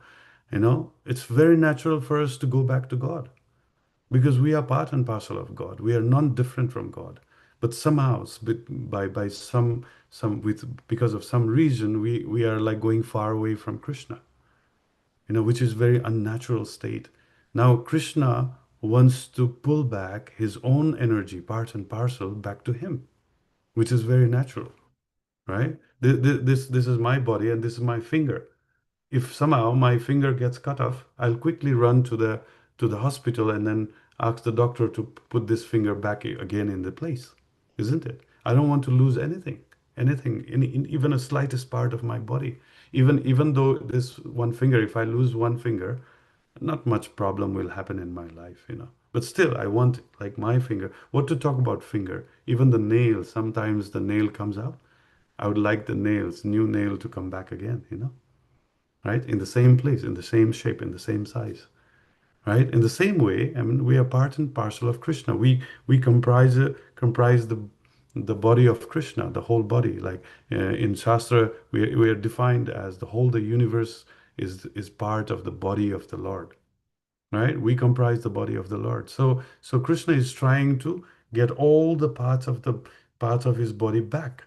it's very natural for us to go back to God, because we are part and parcel of God. We are not different from God. But somehow, by because of some reason, we are like going far away from Krishna, which is very unnatural state. Now Krishna wants to pull back his own energy, part and parcel, back to him, which is very natural, right? This is my body and this is my finger. If somehow my finger gets cut off, I'll quickly run to the hospital and then ask the doctor to put this finger back again in the place, isn't it? I don't want to lose anything, even a slightest part of my body. Even though this one finger, if I lose one finger, not much problem will happen in my life. But still, I want like my finger. What to talk about finger? Even the nail, sometimes the nail comes out. I would like the new nail to come back again. Right? In the same place, in the same shape, in the same size, right? In the same way, we are part and parcel of Krishna. We comprise the body of Krishna, the whole body. Like in Shastra, we are defined as the universe is part of the body of the Lord, right? We comprise the body of the Lord. So Krishna is trying to get all the parts of his body back.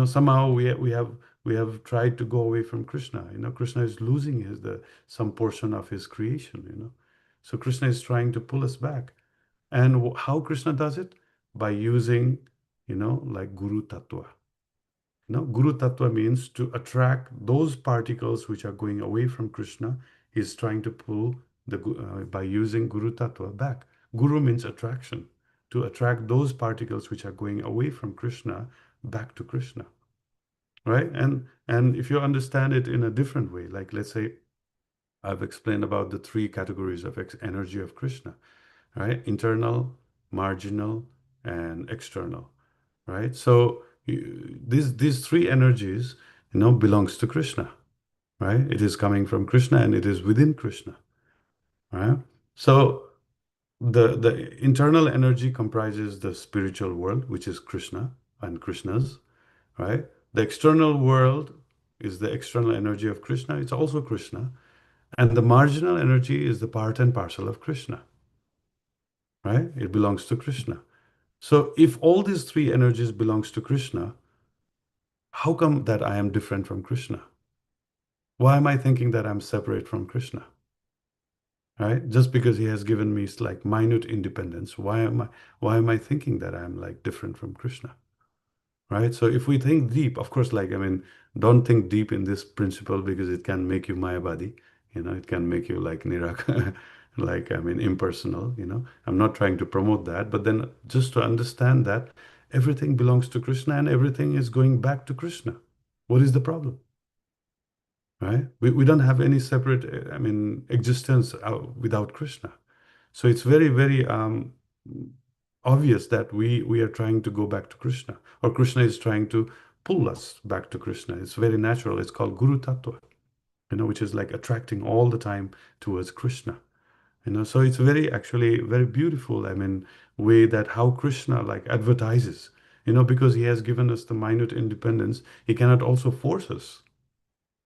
Somehow we have tried to go away from Krishna. Krishna is losing some portion of his creation. So Krishna is trying to pull us back. And how Krishna does it? By using, like Guru Tattva. Guru Tattva means to attract those particles which are going away from Krishna. He's trying to pull by using Guru Tattva back. Guru means attraction, to attract those particles which are going away from Krishna back to Krishna. Right? And if you understand it in a different way, like let's say I've explained about the three categories of energy of Krishna, right? Internal, marginal, and external, right? So these three energies, belongs to Krishna, right? It is coming from Krishna and it is within Krishna, right? So the internal energy comprises the spiritual world, which is Krishna and Krishna's, right? The external world is the external energy of Krishna. It's also Krishna. And the marginal energy is the part and parcel of Krishna, right? It belongs to Krishna. So if all these three energies belongs to Krishna, how come that I am different from Krishna? Why am I thinking that I'm separate from Krishna? Right? Just because he has given me like minute independence, why am I thinking that I'm like different from Krishna? Right? So if we think deep, of course, don't think deep in this principle, because it can make you mayavadi. It can make you like like, I mean, impersonal, I'm not trying to promote that, but then just to understand that everything belongs to Krishna and everything is going back to Krishna. What is the problem? Right? We don't have any separate, I mean, existence without Krishna. So it's very, very obvious that we are trying to go back to Krishna, or Krishna is trying to pull us back to Krishna. It's very natural. It's called Guru Tattva, which is like attracting all the time towards Krishna. So it's actually very beautiful, I mean, way that how Krishna like advertises, because he has given us the minute independence, he cannot also force us.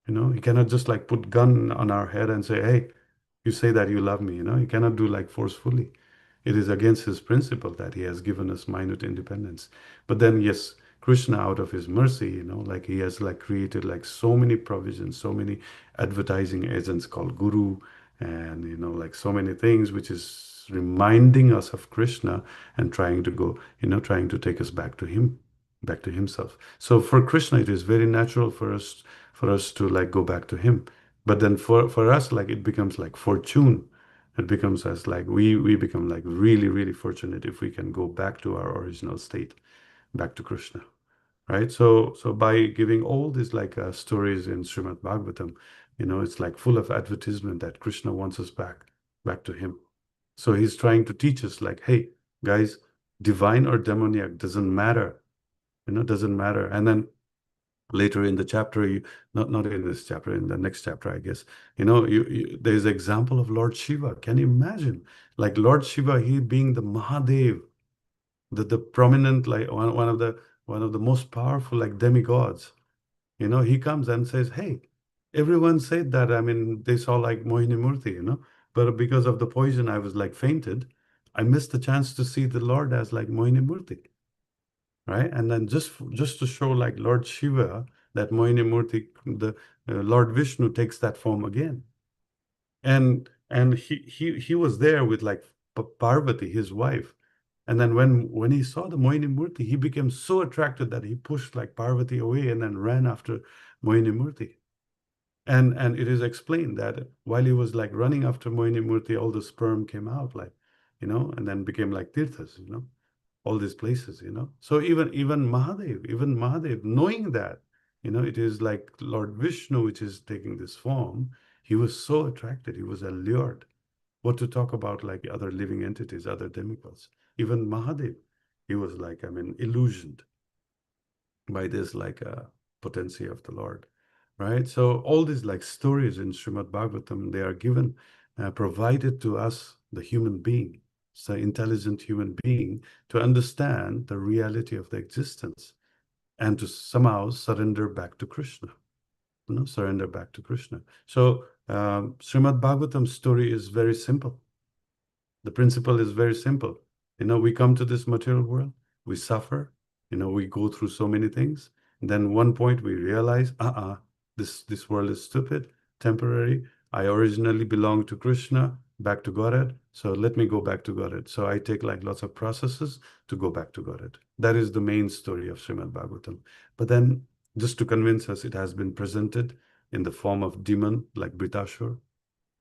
He cannot just like put gun on our head and say, hey, you say that you love me. He cannot do like forcefully. It is against his principle that he has given us minute independence. But then, yes, Krishna, out of his mercy, like he has like created like so many provisions, so many advertising agents called Guru, and like so many things, which is reminding us of Krishna and trying to go, trying to take us back to him, back to himself. So for Krishna, it is very natural for us to like go back to him. But then for us, like it becomes like fortune. It becomes as like we become like really, really fortunate if we can go back to our original state, back to Krishna. Right? So by giving all these like stories in Srimad Bhagavatam, it's like full of advertisement that Krishna wants us back to him. So he's trying to teach us like, hey, guys, divine or demoniac doesn't matter. Doesn't matter. And then later in the chapter, not in this chapter, in the next chapter, I guess, there's an example of Lord Shiva. Can you imagine? Like Lord Shiva, he being the Mahadev, the prominent, like one of the most powerful like demigods. He comes and says, hey, everyone said that, I mean, they saw like Mohini Murthy, but because of the poison, I was like fainted. I missed the chance to see the Lord as like Mohini Murthy. Right? And then just to show like Lord Shiva, that Mohini Murthy, the Lord Vishnu takes that form again. And he was there with like Parvati, his wife. And then when he saw the Mohini Murthy, he became so attracted that he pushed like Parvati away and then ran after Mohini Murthy. And it is explained that while he was like running after Mohini Murthy, all the sperm came out, like, and then became like tirthas, all these places, So even Mahadev, knowing that, it is like Lord Vishnu which is taking this form, he was so attracted, he was allured. What to talk about like other living entities, other demigods. Even Mahadev, he was like, I mean, illusioned by this like potency of the Lord, right? So all these like stories in Srimad Bhagavatam, they are given, provided to us, the human being, the intelligent human being, to understand the reality of the existence and to somehow surrender back to Krishna, surrender back to Krishna. So Srimad Bhagavatam's story is very simple. The principle is very simple. We come to this material world, we suffer, we go through so many things. And then one point we realize, this world is stupid, temporary. I originally belonged to Krishna, back to Godhead. So let me go back to Godhead. So I take like lots of processes to go back to Godhead. That is the main story of Srimad Bhagavatam. But then just to convince us, it has been presented in the form of demon like Britashur,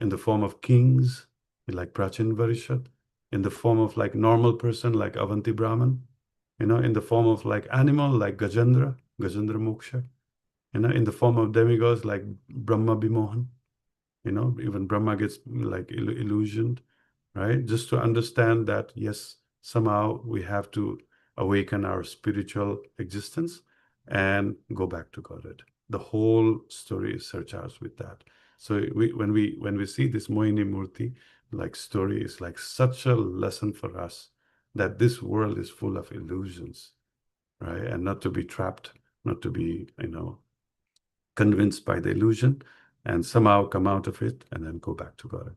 in the form of kings like Prachin Varishat, in the form of like normal person like Avanti Brahman, in the form of like animal like Gajendra Moksha, in the form of demigods like Brahma Bimohan, even Brahma gets like illusioned, right? Just to understand that, yes, somehow we have to awaken our spiritual existence and go back to Godhead. The whole story is surcharged with that. So when we see this Mohini Murthy like story, is like such a lesson for us that this world is full of illusions, right? And not to be trapped, not to be, convinced by the illusion, and somehow come out of it and then go back to God.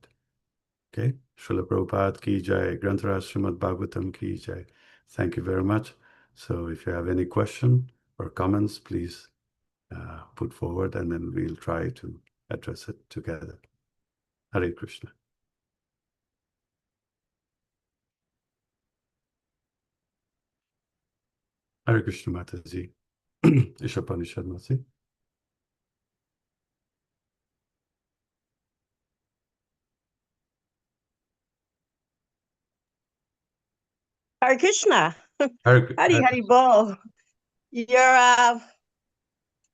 Okay? Srila Prabhupada ki jai, Granthara Srimad Bhagavatam ki jai. Thank you very much. So if you have any question or comments, please put forward and then we'll try to address it together. Hare Krishna. Hare Krishna Mataji. Ishapanishad Mataji. Hare Krishna. Hare, Hari Hari Bol. Your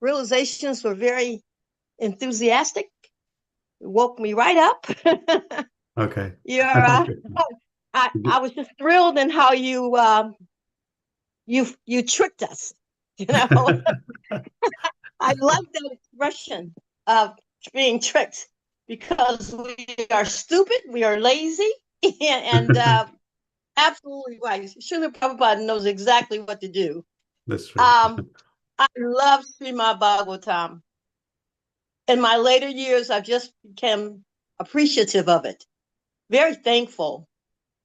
realizations were very enthusiastic. It woke me right up. okay. I was just thrilled in how you tricked us. You know, I love that expression of being tricked because we are stupid, we are lazy, and absolutely right. Srila Prabhupada knows exactly what to do. That's true. I love SRIMAD Bhagavatam. In my later years, I've just become appreciative of it, very thankful.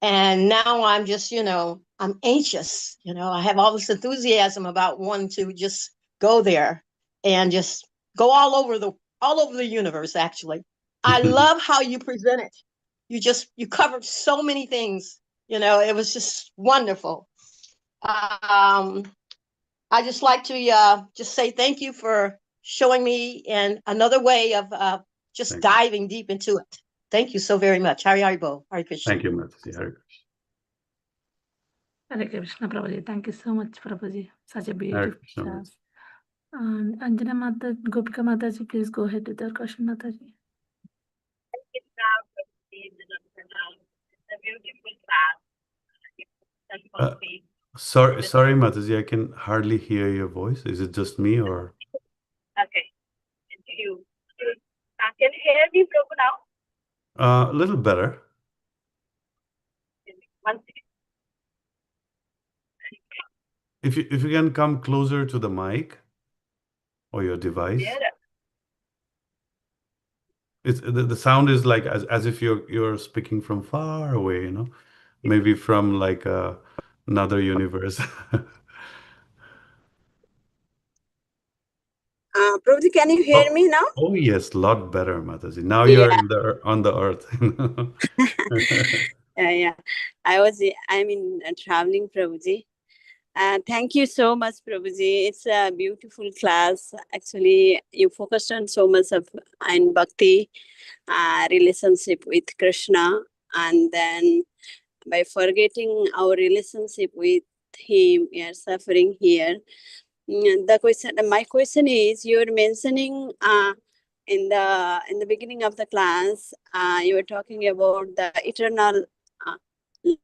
And now I'm just, I'm anxious. I have all this enthusiasm about wanting to just go there and just go all over the universe. Actually, I love how you present it. You covered so many things. It was just wonderful. I just like to just say thank you for showing me in another way of just diving deep into it. Thank you so very much. Hari Hari Bo. Hare Krishna. Thank you, Mataji. Hare Krishna. Hare Krishna, Prabhuji. Thank you so much, Prabhuji. Such a Hare beautiful Krishna. class. And Anjana Mata, Gopika Mataji, please go ahead with your question, Mataji. Sorry, Mataji, I can hardly hear your voice. Is it just me or? Okay, it's you. Can you hear me, Prabhu, now? A little better. One second. If you can come closer to the mic or your device. Yeah. It's the sound is like as if you're speaking from far away, maybe from like another universe. Prabhuji, can you hear me now? Oh yes, lot better, Mataji. Now Yeah. you're on the earth. Yeah. I'm in traveling, Prabhuji. Thank you so much, Prabhuji. It's a beautiful class. Actually, you focused on so much of in bhakti, relationship with Krishna, and then by forgetting our relationship with him, we are suffering here. My question is, you're mentioning in the beginning of the class, you were talking about the eternal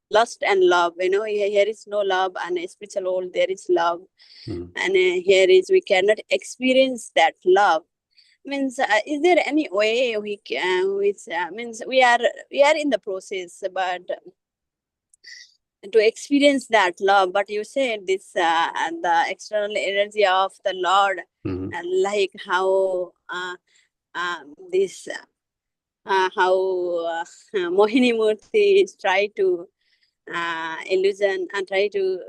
lust and love. Here is no love, and a spiritual world there is love, and here is we cannot experience that love. Means, is there any way we can? Means we are in the process, but to experience that love. But you said this and the external energy of the Lord, and like how this how Mohini Murti try to illusion and try to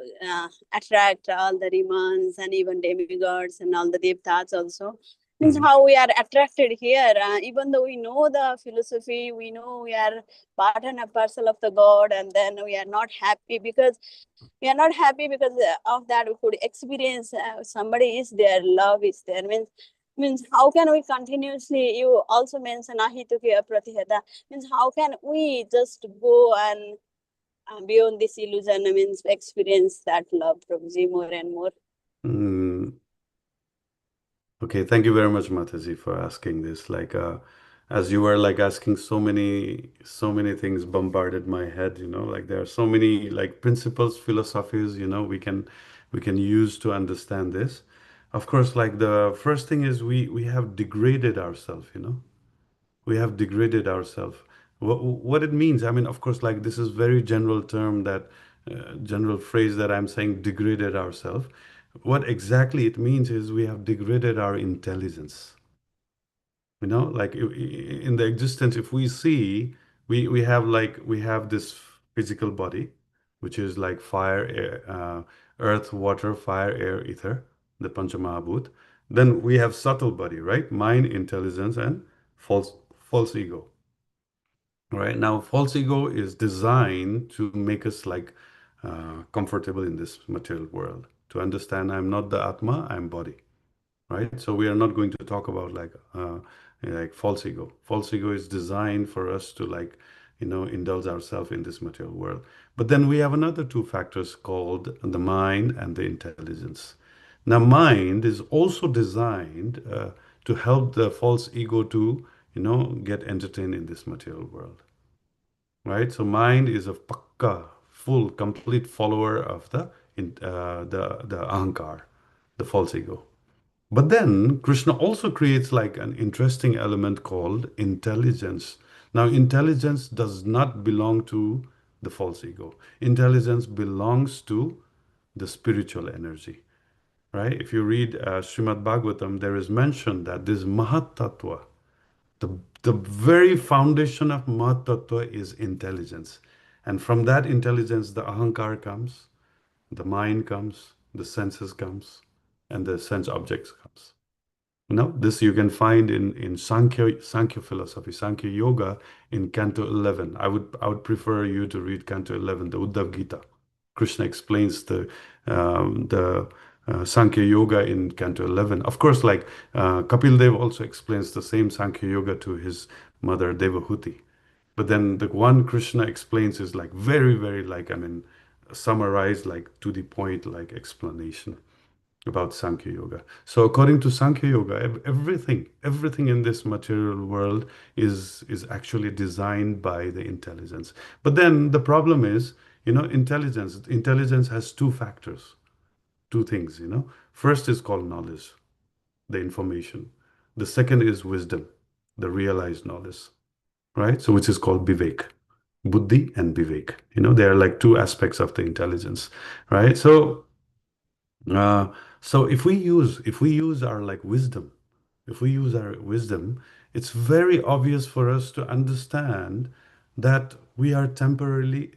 attract all the demons and even demigods and all the devtas also. Means how we are attracted here, even though we know the philosophy, we know we are part and a parcel of the God, and then we are not happy because of that. We could experience somebody is there, love is there. Means how can we continuously? You also mentioned ahituke apratihata. Means how can we just go and beyond this illusion, means experience that love, Prabhuji, more and more. Okay, thank you very much, Mataji, for asking this. Like, as you were like asking, so many things bombarded my head. Like there are so many like principles, philosophies. We can use to understand this. Of course, like the first thing is we have degraded ourselves. We have degraded ourselves. What it means, I mean, of course, like this is very general term that general phrase that I'm saying, degraded ourselves. What exactly it means is we have degraded our intelligence. Like in the existence, if we see, we have this physical body, which is like fire, air, earth, water, fire, air, ether, the Panchamahabhut. Then we have subtle body, right? Mind, intelligence, and false ego. Right now, false ego is designed to make us like comfortable in this material world. To understand, I'm not the Atma, I'm body. Right? So we are not going to talk about like false ego. False ego is designed for us to like indulge ourselves in this material world. But then we have another two factors called the mind and the intelligence. Now, mind is also designed to help the false ego to, get entertained in this material world, right? So mind is a pakka, full, complete follower of the ahankar, the false ego. But then Krishna also creates like an interesting element called intelligence. Now, intelligence does not belong to the false ego. Intelligence belongs to the spiritual energy, right? If you read Srimad Bhagavatam, there is mention that this Mahat Tattva, the very foundation of Mahat Tattva is intelligence. And from that intelligence, the ahankar comes, the mind comes, the senses comes, and the sense objects comes. This you can find in Sankhya philosophy, Sankhya Yoga in Canto 11. I would prefer you to read Canto 11, the Uddhav Gita. Krishna explains the Sankhya Yoga in Canto 11. Of course, like Kapil Dev also explains the same Sankhya Yoga to his mother Devahuti. But then the one Krishna explains is like very, very summarized, like to the point, like explanation about Sankhya Yoga. So according to Sankhya Yoga, everything in this material world is actually designed by the intelligence. But then the problem is, intelligence has two factors, two things, First is called knowledge, the information. The second is wisdom, the realized knowledge, right? So which is called Vivek. Buddhi and Vivek. They are like two aspects of the intelligence, right? So if we use our like wisdom, it's very obvious for us to understand that we are temporary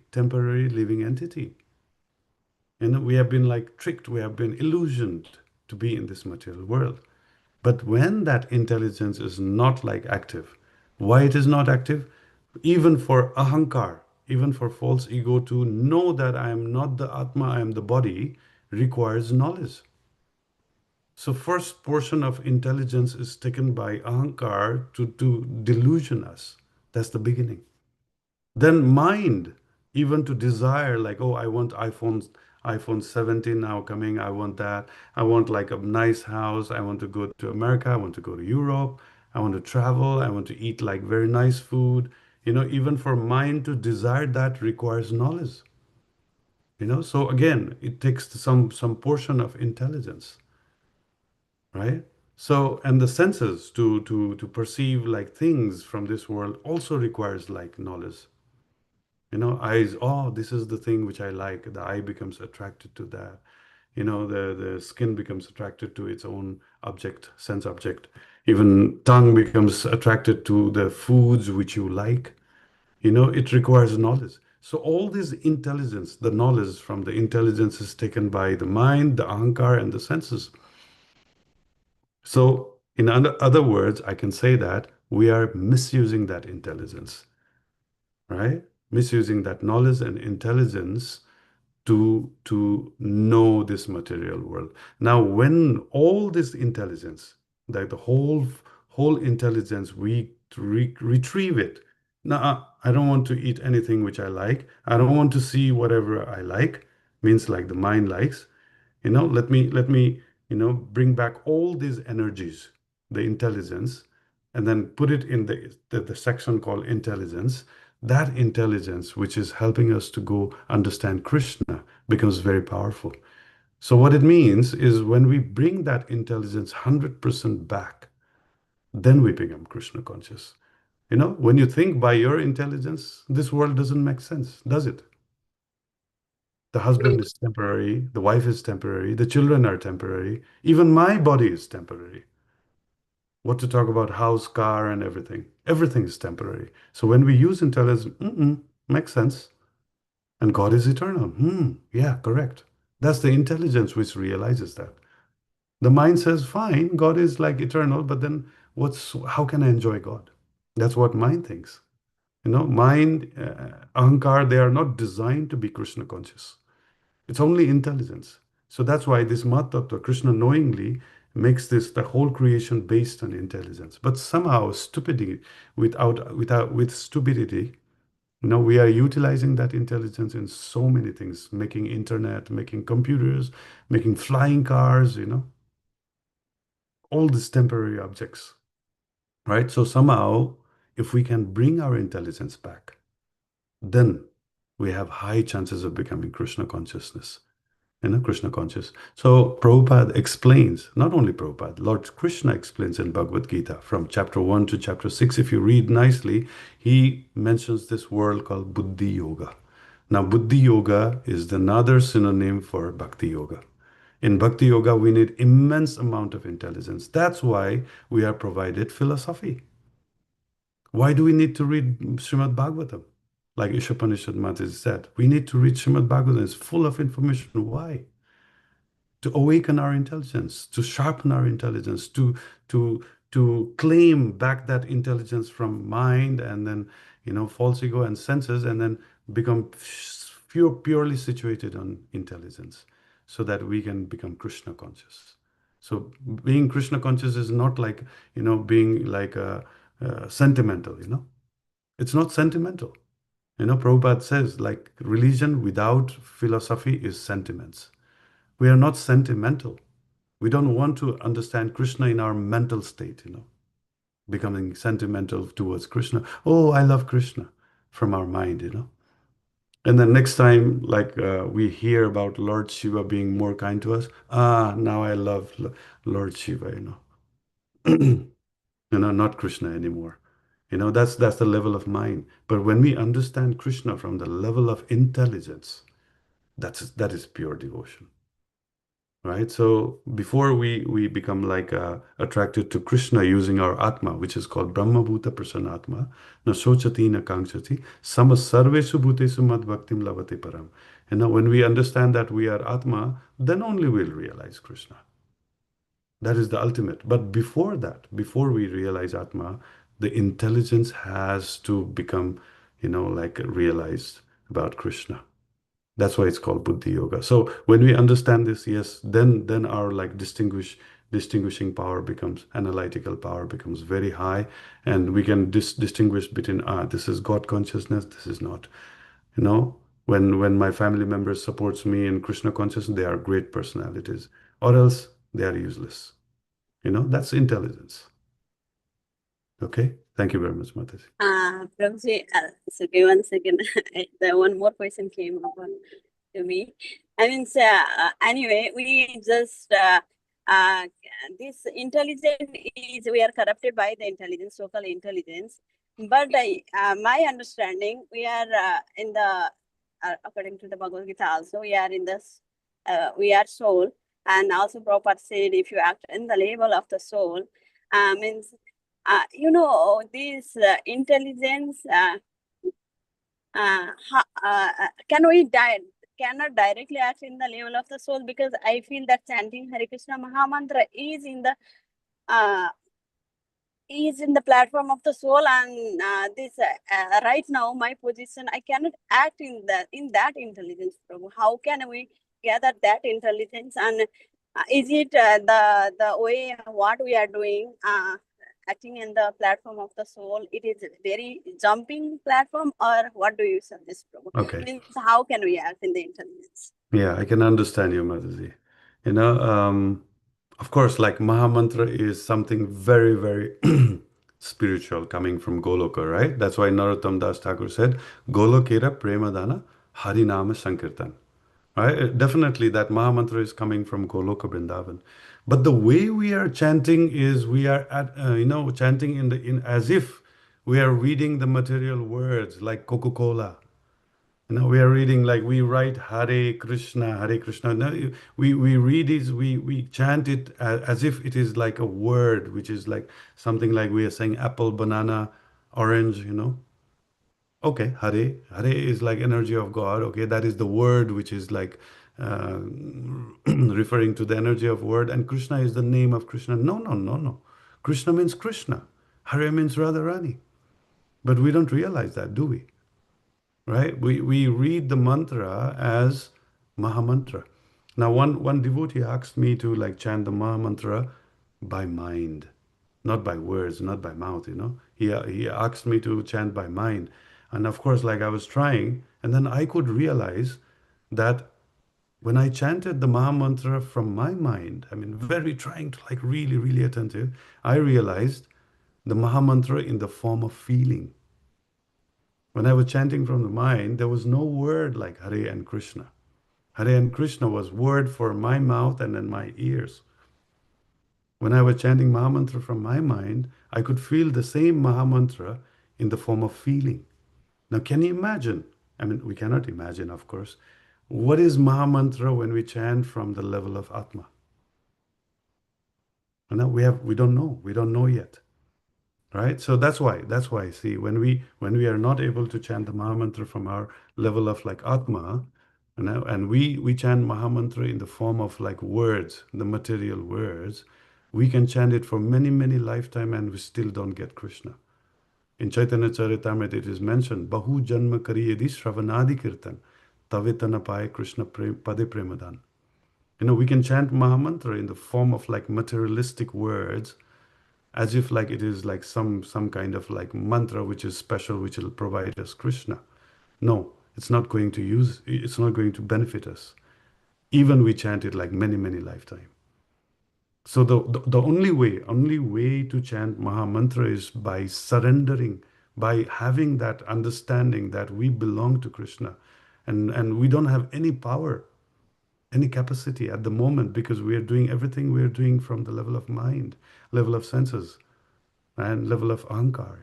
living entity. We have been like tricked, we have been illusioned to be in this material world. But when that intelligence is not like active, why it is not active? Even for ahankar, even for false ego to know that I am not the Atma, I am the body, requires knowledge. So first portion of intelligence is taken by ahankar to delusion us. That's the beginning. Then mind, even to desire, like, oh, I want iPhone 17 now coming, I want that. I want like a nice house. I want to go to America. I want to go to Europe. I want to travel. I want to eat like very nice food. Even for mind to desire that requires knowledge. So again, it takes some portion of intelligence, right? So, and the senses to perceive like things from this world also requires like knowledge. Eyes, oh, this is the thing which I like. The eye becomes attracted to that. The skin becomes attracted to its own object, sense object. Even tongue becomes attracted to the foods which you like. It requires knowledge. So all this intelligence, the knowledge from the intelligence is taken by the mind, the ahankar, and the senses. So in other words, I can say that we are misusing that intelligence, right? Misusing that knowledge and intelligence to know this material world. Now, when all this intelligence, like the whole intelligence, we retrieve it. Now, I don't want to eat anything which I like. I don't want to see whatever I like, means like the mind likes. Let me bring back all these energies, the intelligence, and then put it in the section called intelligence. That intelligence, which is helping us to go understand Krishna, becomes very powerful. So what it means is when we bring that intelligence 100% back, then we become Krishna conscious. When you think by your intelligence, this world doesn't make sense, does it? The husband is temporary, the wife is temporary, the children are temporary, even my body is temporary. What to talk about house, car, and everything? Everything is temporary. So when we use intelligence, makes sense. And God is eternal. Yeah, correct. That's the intelligence which realizes that. The mind says, fine, God is like eternal, but then how can I enjoy God? That's what mind thinks. Mind, ahankar, they are not designed to be Krishna conscious. It's only intelligence. So that's why this Mat Tattva, Krishna knowingly makes the whole creation based on intelligence. But somehow stupidity, with stupidity, We are utilizing that intelligence in so many things, making internet, making computers, making flying cars, all these temporary objects, right? So somehow, if we can bring our intelligence back, then we have high chances of becoming Krishna consciousness. Krishna conscious. So Prabhupada explains, not only Prabhupada, Lord Krishna explains in Bhagavad Gita from chapter 1 to chapter 6. If you read nicely, he mentions this word called Buddhi Yoga. Now, Buddhi Yoga is another synonym for Bhakti Yoga. In Bhakti Yoga, we need immense amount of intelligence. That's why we are provided philosophy. Why do we need to read Srimad Bhagavatam? Like Ishopanishad Mataji said, we need to read Srimad Bhagavatam. It's full of information. Why? To awaken our intelligence, to sharpen our intelligence, to claim back that intelligence from mind and then false ego and senses, and then become purely situated on intelligence, so that we can become Krishna conscious. So being Krishna conscious is not like being like sentimental. It's not sentimental. Prabhupada says, like, religion without philosophy is sentiments. We are not sentimental. We don't want to understand Krishna in our mental state, becoming sentimental towards Krishna. Oh, I love Krishna, from our mind, And then next time, like we hear about Lord Shiva being more kind to us, now I love Lord Shiva, not Krishna anymore. That's the level of mind. But when we understand Krishna from the level of intelligence, that is pure devotion. Right? So before we become like attracted to Krishna using our Atma, which is called Brahma Bhuta Prasanatma, na sochati na kankshati, sama sarvesu bhutesu mad bhaktim lavate param. When we understand that we are Atma, then only we'll realize Krishna. That is the ultimate. But before that, before we realize Atma, the intelligence has to become, like realized about Krishna. That's why it's called Buddhi Yoga. So when we understand this, yes, then our like distinguishing power becomes, analytical power becomes very high, and we can distinguish between this is God consciousness, this is not. When my family members supports me in Krishna consciousness, they are great personalities, or else they are useless. That's intelligence. Okay, thank you very much, Mataji. Prabhuji, so okay, one second. The one more question came up to me. I mean, anyway, we just this intelligence is, we are corrupted by the intelligence, so-called intelligence. But my understanding, we are in the according to the Bhagavad Gita also, we are in this, we are soul, and also Prabhupada said, if you act in the level of the soul, means. This intelligence, can we cannot directly act in the level of the soul, because I feel that chanting Hare Krishna Mahamantra is in the platform of the soul, and this right now my position, I cannot act in that intelligence. Prabhu. How can we gather that intelligence, and is it the way what we are doing? Acting in the platform of the soul, it is very jumping platform, or what do you suggest, Prabhu? Okay. Means how can we act in the intelligence? Yeah, I can understand you, Mataji. Of course, like Mahamantra is something very, very spiritual coming from Goloka, right? That's why Narottam Das Thakur said, Golokera Premadana Harinama Sankirtan. Right? Definitely that Mahamantra is coming from Goloka Vrindavan. But the way we are chanting is we are chanting in as if we are reading the material words like Coca-Cola. We are reading like we write Hare Krishna, Hare Krishna. No, we read it, we chant it as if it is like a word, which is like something like we are saying apple, banana, orange, Okay, Hare. Hare is like energy of God. Okay, that is the word which is like referring to the energy of word. And Krishna is the name of Krishna. No. Krishna means Krishna. Hare means Radharani. But we don't realize that, do we? Right? We read the mantra as Mahamantra. Now, one devotee asked me to like chant the Mahamantra by mind, not by words, not by mouth. He asked me to chant by mind. And of course, like I was trying, and then I could realize that when I chanted the Maha Mantra from my mind, I mean, very trying to like really, really attentive, I realized the Maha Mantra in the form of feeling. When I was chanting from the mind, there was no word like Hare and Krishna. Hare and Krishna was word for my mouth and then my ears. When I was chanting Maha Mantra from my mind, I could feel the same Maha Mantra in the form of feeling. Now, can you imagine? I mean, we cannot imagine, of course. What is Maha Mantra when we chant from the level of Atma? No, we don't know. We don't know yet, right? So that's why. See, when we are not able to chant the Maha Mantra from our level of like Atma, and we chant Maha Mantra in the form of like words, the material words, we can chant it for many lifetime, and we still don't get Krishna. In Chaitanya Charitamrita, it is mentioned, Bahu Janma Kariyedi Shravanadi Kirtan, Tavitana Pai Krishna Pade Premadan. We can chant Maha Mantra in the form of like materialistic words, as if like it is like some kind of like mantra which is special, which will provide us Krishna. No, it's not going to benefit us. Even we chant it like many lifetime. So the only way to chant Maha Mantra is by surrendering, by having that understanding that we belong to Krishna, and we don't have any power, any capacity at the moment, because we are doing everything we are doing from the level of mind, level of senses, and level of ahankar.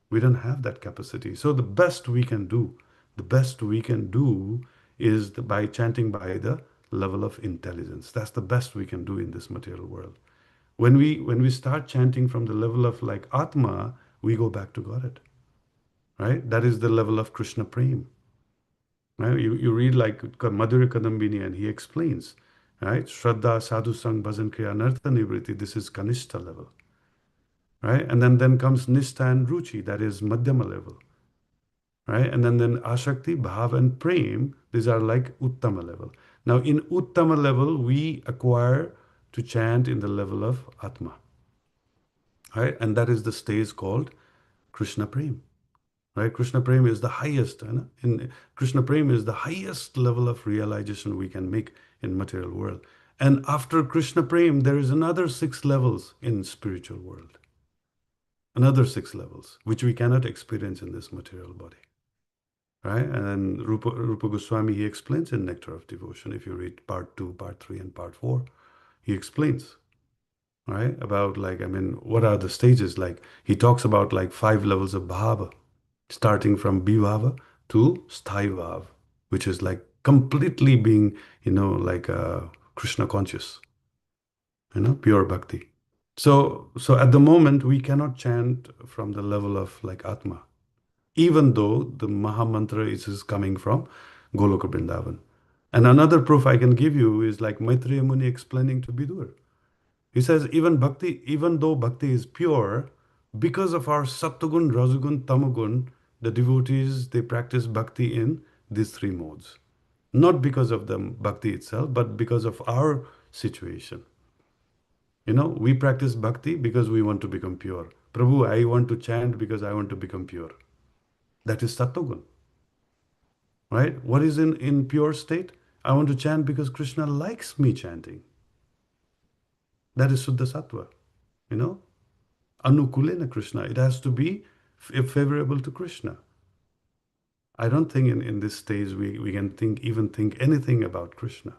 We don't have that capacity. So the best we can do is by chanting by the level of intelligence. That's the best we can do in this material world. When we start chanting from the level of like Atma, we go back to Godhead, right? That is the level of Krishna Prem. Right? You read like Madhura Kadambini, and he explains, right? Shraddha, Sadhu Sang, Bhajan Kriya, Anartha Nivriti. This is Kanishta level, right? And then comes Nishtha and Ruchi, that is Madhyama level, right? And then Ashakti, Bhav, and Prem, these are like Uttama level. Now in Uttama level, we acquire to chant in the level of Atma, right? And that is the stage called Krishna Prem. Right? Krishna Prem is the highest. In Krishna Prem is the highest level of realization we can make in material world. And after Krishna Prem, there is another 6 levels in spiritual world. Another 6 levels, which we cannot experience in this material body. Right? And then Rupa Goswami, he explains in Nectar of Devotion, if you read part 2, part 3, and part 4, he explains, right, about like, what are the stages? Like, he talks about like 5 levels of bhava, starting from Bhava to Sthai which is like completely being, like Krishna conscious, pure bhakti. So at the moment, we cannot chant from the level of like Atma, even though the Maha Mantra is coming from Goloka Vrindavan. And another proof I can give you is like Maitreya Muni explaining to Vidur. He says, even though bhakti is pure, because of our Sattvagun, Rajagun, Tamagun, the devotees, they practice bhakti in these 3 modes. Not because of the bhakti itself, but because of our situation. We practice bhakti because we want to become pure. Prabhu, I want to chant because I want to become pure. That is Sattvagun. Right? What is in pure state? I want to chant because Krishna likes me chanting. That is Suddha Sattva. Anukulena Krishna. It has to be favorable to Krishna. I don't think in this stage we can even think anything about Krishna.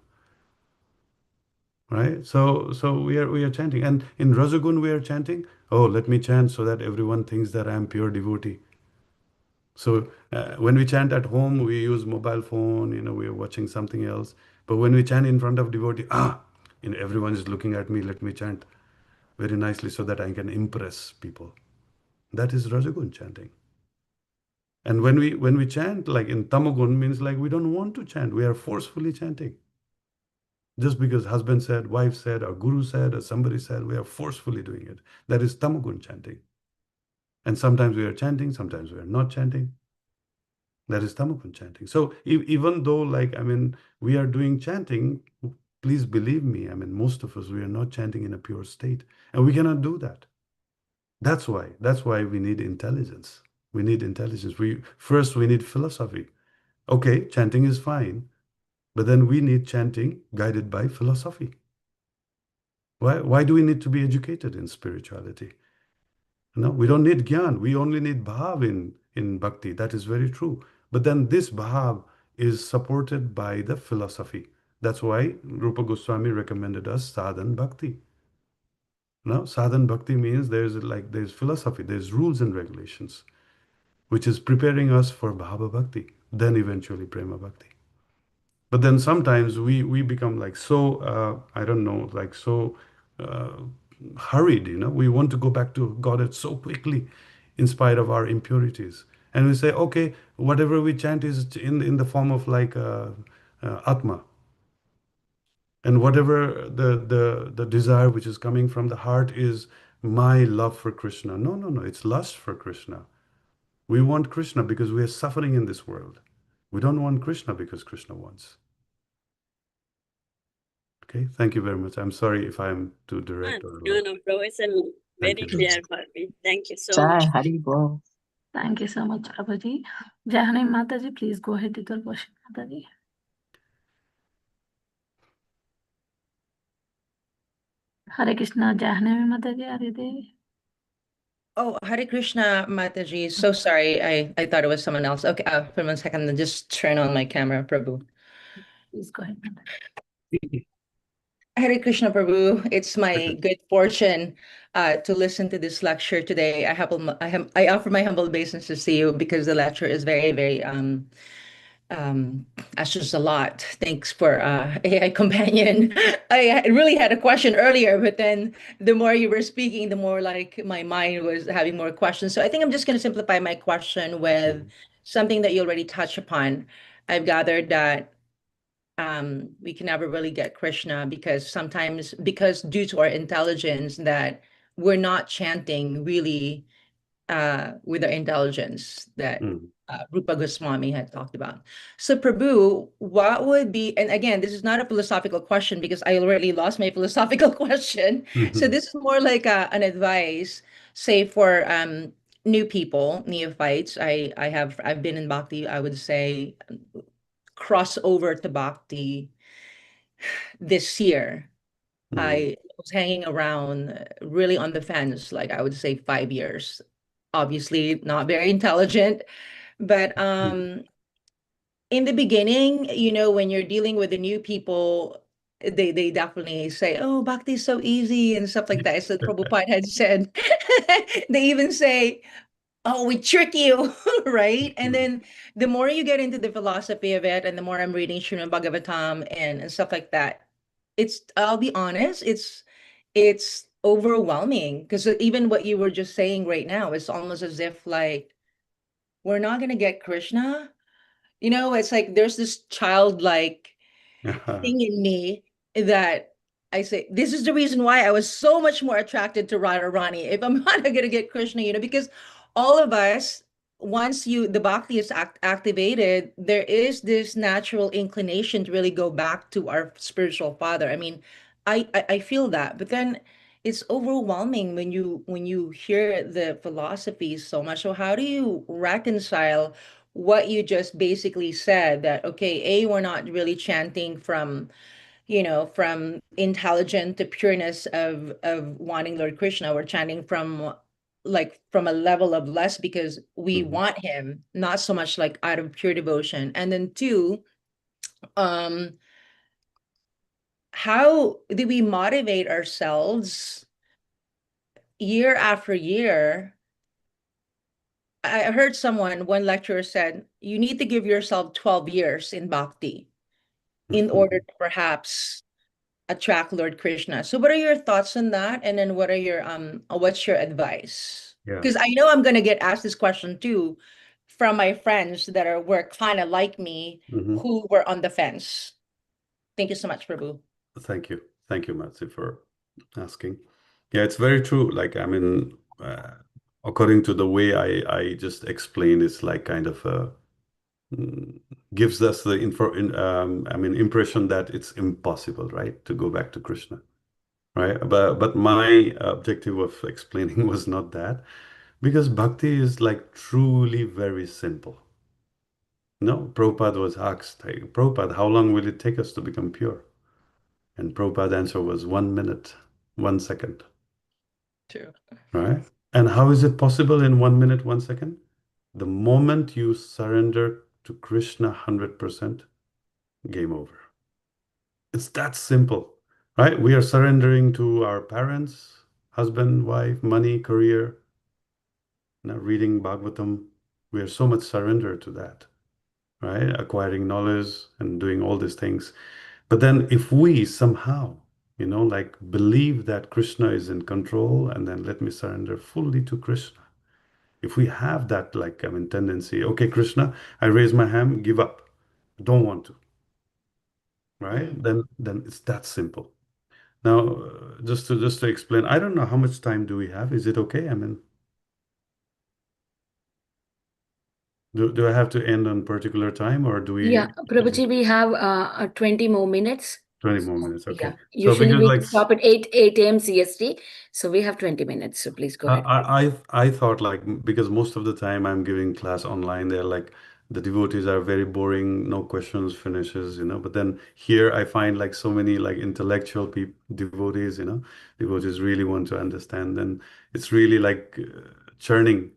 Right? So we are chanting. And in Rajagun we are chanting, oh, let me chant so that everyone thinks that I am pure devotee. So when we chant at home, we use mobile phone, we are watching something else. But when we chant in front of devotee, everyone is looking at me, let me chant very nicely so that I can impress people. That is Rajagun chanting. And when we chant like in Tamagun, means like we don't want to chant. We are forcefully chanting. Just because husband said, wife said, or guru said, or somebody said, we are forcefully doing it. That is Tamagun chanting. And sometimes we are chanting, sometimes we are not chanting. That is Tamagun chanting. So even though we are doing chanting, please believe me, most of us, we are not chanting in a pure state. And we cannot do that. That's why we need intelligence. We need intelligence. We need philosophy. Okay, chanting is fine, but then we need chanting guided by philosophy. Why do we need to be educated in spirituality? No, we don't need gyan. We only need bhav in bhakti. That is very true. But then this bhav is supported by the philosophy. That's why Rupa Goswami recommended us sadhan bhakti. No, sadhan bhakti means there's philosophy, there's rules and regulations, which is preparing us for bhava bhakti, then eventually prema bhakti. But then sometimes we become like so I don't know, like so uh, hurried, we want to go back to Godhead so quickly in spite of our impurities. And we say, okay, whatever we chant is in the form of like Atma. And whatever the desire which is coming from the heart is my love for Krishna. No, it's lust for Krishna. We want Krishna because we are suffering in this world. We don't want Krishna because Krishna wants. Okay, thank you very much. I'm sorry if I'm too direct or No, no, bro, it's Thank very you. clear for me. Thank you so Jai much. Hari Bol. Thank you so much, Prabhuji. Jahanam Mataji, please go ahead with your question, Mataji. Hare Krishna, Jahanam Mataji, are you there? Oh, Hare Krishna, Mataji. So sorry. I thought it was someone else. Okay, for 1 second, then just turn on my camera, Prabhu. Please go ahead, Hare Krishna, Prabhu. It's my good fortune to listen to this lecture today. I offer my humble obeisances to you because the lecture is very, very that's just a lot. Thanks for AI companion. I really had a question earlier, but then the more you were speaking, the more like my mind was having more questions. So I think I'm just going to simplify my question with something that you already touched upon. I've gathered that we can never really get Krishna because sometimes, because due to our intelligence, that we're not chanting really with our intelligence that Rupa Goswami had talked about. So Prabhu, what would be, and again, this is not a philosophical question because I already lost my philosophical question. So this is more like an advice, say for new people, neophytes. I've been in Bhakti, I would say cross over to Bhakti this year. I was hanging around really on the fence, like I would say 5 years. Obviously not very intelligent, but in the beginning, when you're dealing with the new people, they definitely say, oh, bhakti is so easy and stuff like that. So Prabhupada had said, they even say, oh, we trick you, right? And then the more you get into the philosophy of it, and the more I'm reading SRIMAD BHAGAVATAM and stuff like that, I'll be honest, it's overwhelming because even what you were just saying right now, it's almost as if like we're not gonna get Krishna. It's like there's this childlike thing in me that I say, this is the reason why I was so much more attracted to Radharani. If I'm not gonna get Krishna, because all of us, once the bhakti is activated, there is this natural inclination to really go back to our spiritual father. I mean, I feel that, but then it's overwhelming when you hear the philosophies so much. So how do you reconcile what you just basically said, that okay, we're not really chanting from from intelligent to pureness of wanting Lord Krishna. We're chanting from a level of less because we want him, not so much like out of pure devotion. And then two, how do we motivate ourselves year after year? I heard one lecturer said, you need to give yourself 12 years in bhakti in order to perhaps attract Lord Krishna. So what are your thoughts on that? And then what's your advice? Yeah. Because I know I'm gonna get asked this question too from my friends that were kind of like me, who were on the fence. Thank you so much, Prabhu. Thank you. Thank you, Matsi, for asking. Yeah, it's very true. Like, I mean, according to the way I just explained, it's like kind of gives us the impression that it's impossible, right, to go back to Krishna, right? But my objective of explaining was not that, Because bhakti is like truly very simple. No, Prabhupada was asked, hey, Prabhupada, how long will it take us to become pure? And Prabhupada's answer was 1 minute, 1 second. True. Right? And how is it possible in 1 minute, 1 second? The moment you surrender to Krishna 100%, game over. It's that simple, right? We are surrendering to our parents, husband, wife, money, career, reading Bhagavatam. We are so much surrender to that, right? Acquiring knowledge and doing all these things. But then if we somehow, like believe that Krishna is in control and then let me surrender fully to Krishna. If we have that, tendency, okay, Krishna, I raise my hand, give up, don't want to, right? Then it's that simple. Now, just to explain, I don't know how much time do we have. Is it okay? I mean, do I have to end on particular time or do we? Yeah, Prabhuji, we have 20 more minutes. 20 more minutes, okay. Yeah, So usually because we like stop at 8 a.m. CST, so we have 20 minutes. So please go ahead. I thought because most of the time I'm giving class online, they're like the devotees are very boring, no questions, finishes, But then here I find like so many like intellectual devotees, devotees really want to understand, and it's really like churning.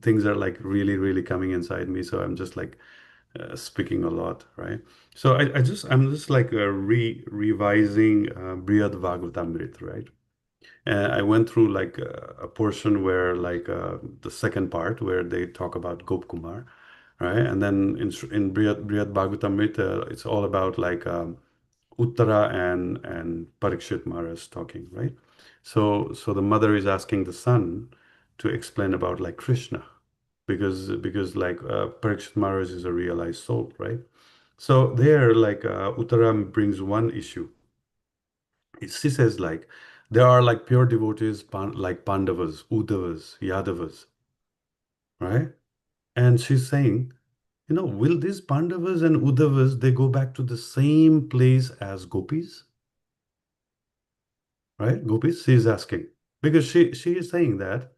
Things are like really, really coming inside me. So I'm just like speaking a lot, right? So I'm just like revising Brihad Bhagavatamrita, right? I went through like a portion where like the second part where they talk about Gop Kumar, right? And then in Brihad Bhagavatamrita, it's all about like Uttara and Parikshit Maharaj talking, right? So the mother is asking the son to explain about like Krishna, because like Parikshit Maharaj is a realized soul, right? So there, like Uttara brings one issue. She says like there are like pure devotees like Pandavas, Uddhavas, Yadavas, right? And she's saying, will these Pandavas and Uddhavas they go back to the same place as gopis? Right? Gopis, she is asking. Because she is saying that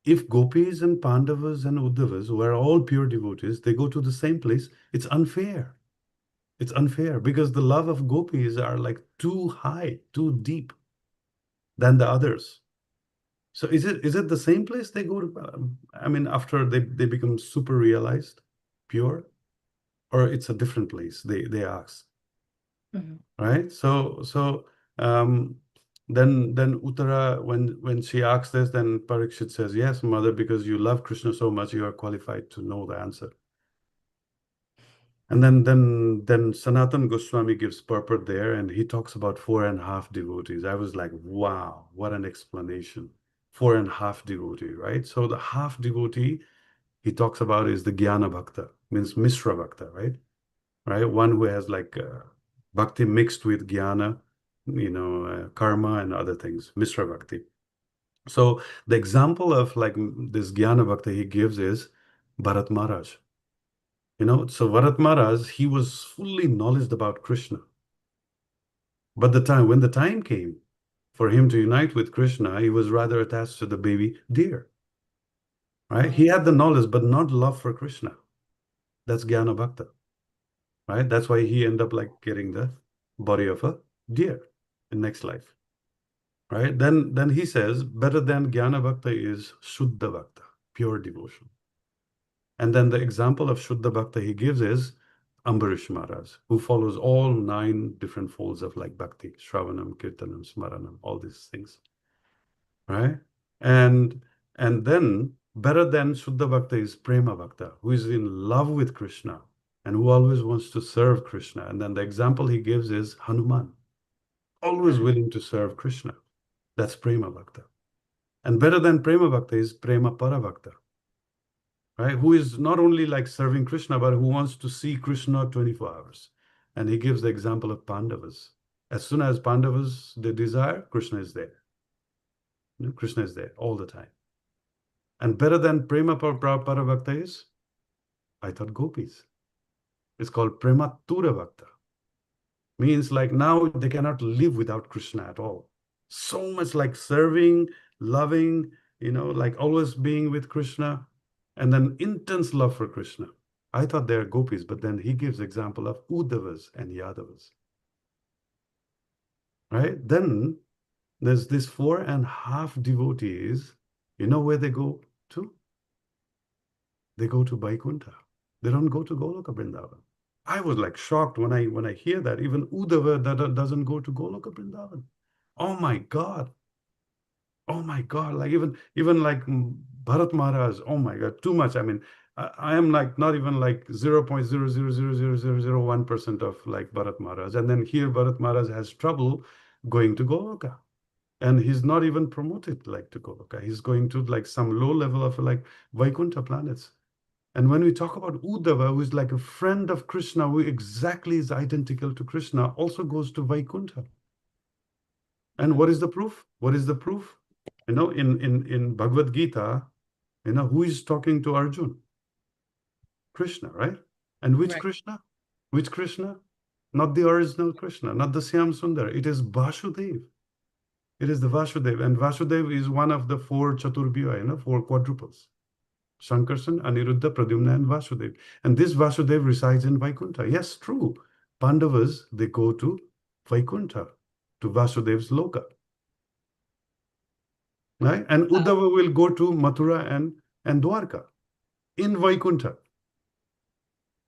if gopis and Pandavas and Uddhavas, who are all pure devotees, they go to the same place, it's unfair. It's unfair because the love of gopis are like too high, too deep than the others. So is it the same place they go to? I mean, after they become super realized, pure, or it's a different place? They ask, right? So then Uttara, when she asks this, then Parikshit says, "Yes, mother, because you love Krishna so much, you are qualified to know the answer." And then Sanatan Goswami gives purport there, and he talks about 4.5 devotees. I was like, wow, what an explanation. 4.5 devotee, right? So the half devotee he talks about is the Jnana Bhakta, means Mishra Bhakta, right? Right? One who has like bhakti mixed with jnana, karma and other things, Mishra Bhakti. So the example of like this Jnana Bhakta he gives is Bharat Maharaj. So Bharat Maharaj, he was fully knowledgeable about Krishna. But when the time came for him to unite with Krishna, he was rather attached to the baby deer. Right? He had the knowledge, but not love for Krishna. That's Jnana Bhakta. Right? That's why he ended up like getting the body of a deer in next life. Right? Then he says, better than Jnana Bhakta is Shuddha Bhakta, pure devotion. And then the example of Shuddha Bhakta he gives is Ambarish Maharaj, who follows all 9 different folds of like bhakti, Shravanam, Kirtanam, Smaranam, all these things. Right? And then better than Shuddha Bhakta is Prema Bhakta, who is in love with Krishna and who always wants to serve Krishna. And then the example he gives is Hanuman, always willing to serve Krishna. That's Prema Bhakta. And better than Prema Bhakta is Prema Para Bhakta, right? Who is not only like serving Krishna, but who wants to see Krishna 24 hours. And he gives the example of Pandavas. As soon as Pandavas, they desire, Krishna is there. Krishna is there all the time. And better than Prema Para Bhakta is, I thought gopis. It's called Prema Tura Bhakta. Means like now they cannot live without Krishna at all. So much like serving, loving, like always being with Krishna, and then intense love for Krishna. I thought they are gopis, but then he gives example of Uddhavas and Yadavas. Right? Then there's this 4.5 devotees. You know where they go to? They go to Vaikuntha. They don't go to Goloka Vrindavan. I was like shocked when I hear that even Uddhava doesn't go to Goloka Vrindavan. Oh my God. Oh my God. Like even like Bharat Maharaj, oh my God, too much. I mean, I am like not even like 0.0000001% of like Bharat Maharaj. And then here Bharat Maharaj has trouble going to Goloka. And he's not even promoted like to Goloka. He's going to like some low level of like Vaikuntha planets. And when we talk about Uddhava, who is like a friend of Krishna, who exactly is identical to Krishna, also goes to Vaikuntha. And what is the proof? What is the proof? In Bhagavad Gita, who is talking to Arjun? Krishna, right? And which Right. Krishna? Which Krishna? Not the original Krishna, not the Syam Sundar. It is Vasudev. It is the Vasudev. And Vasudev is one of the 4 Chaturbhuja, 4 quadruples. Shankarsan, Aniruddha, Pradyumna, and Vasudev. And this Vasudev resides in Vaikuntha. Yes, true. Pandavas, they go to Vaikuntha, to Vasudev's Loka. Right? And Uddhava will go to Mathura and Dwarka in Vaikuntha.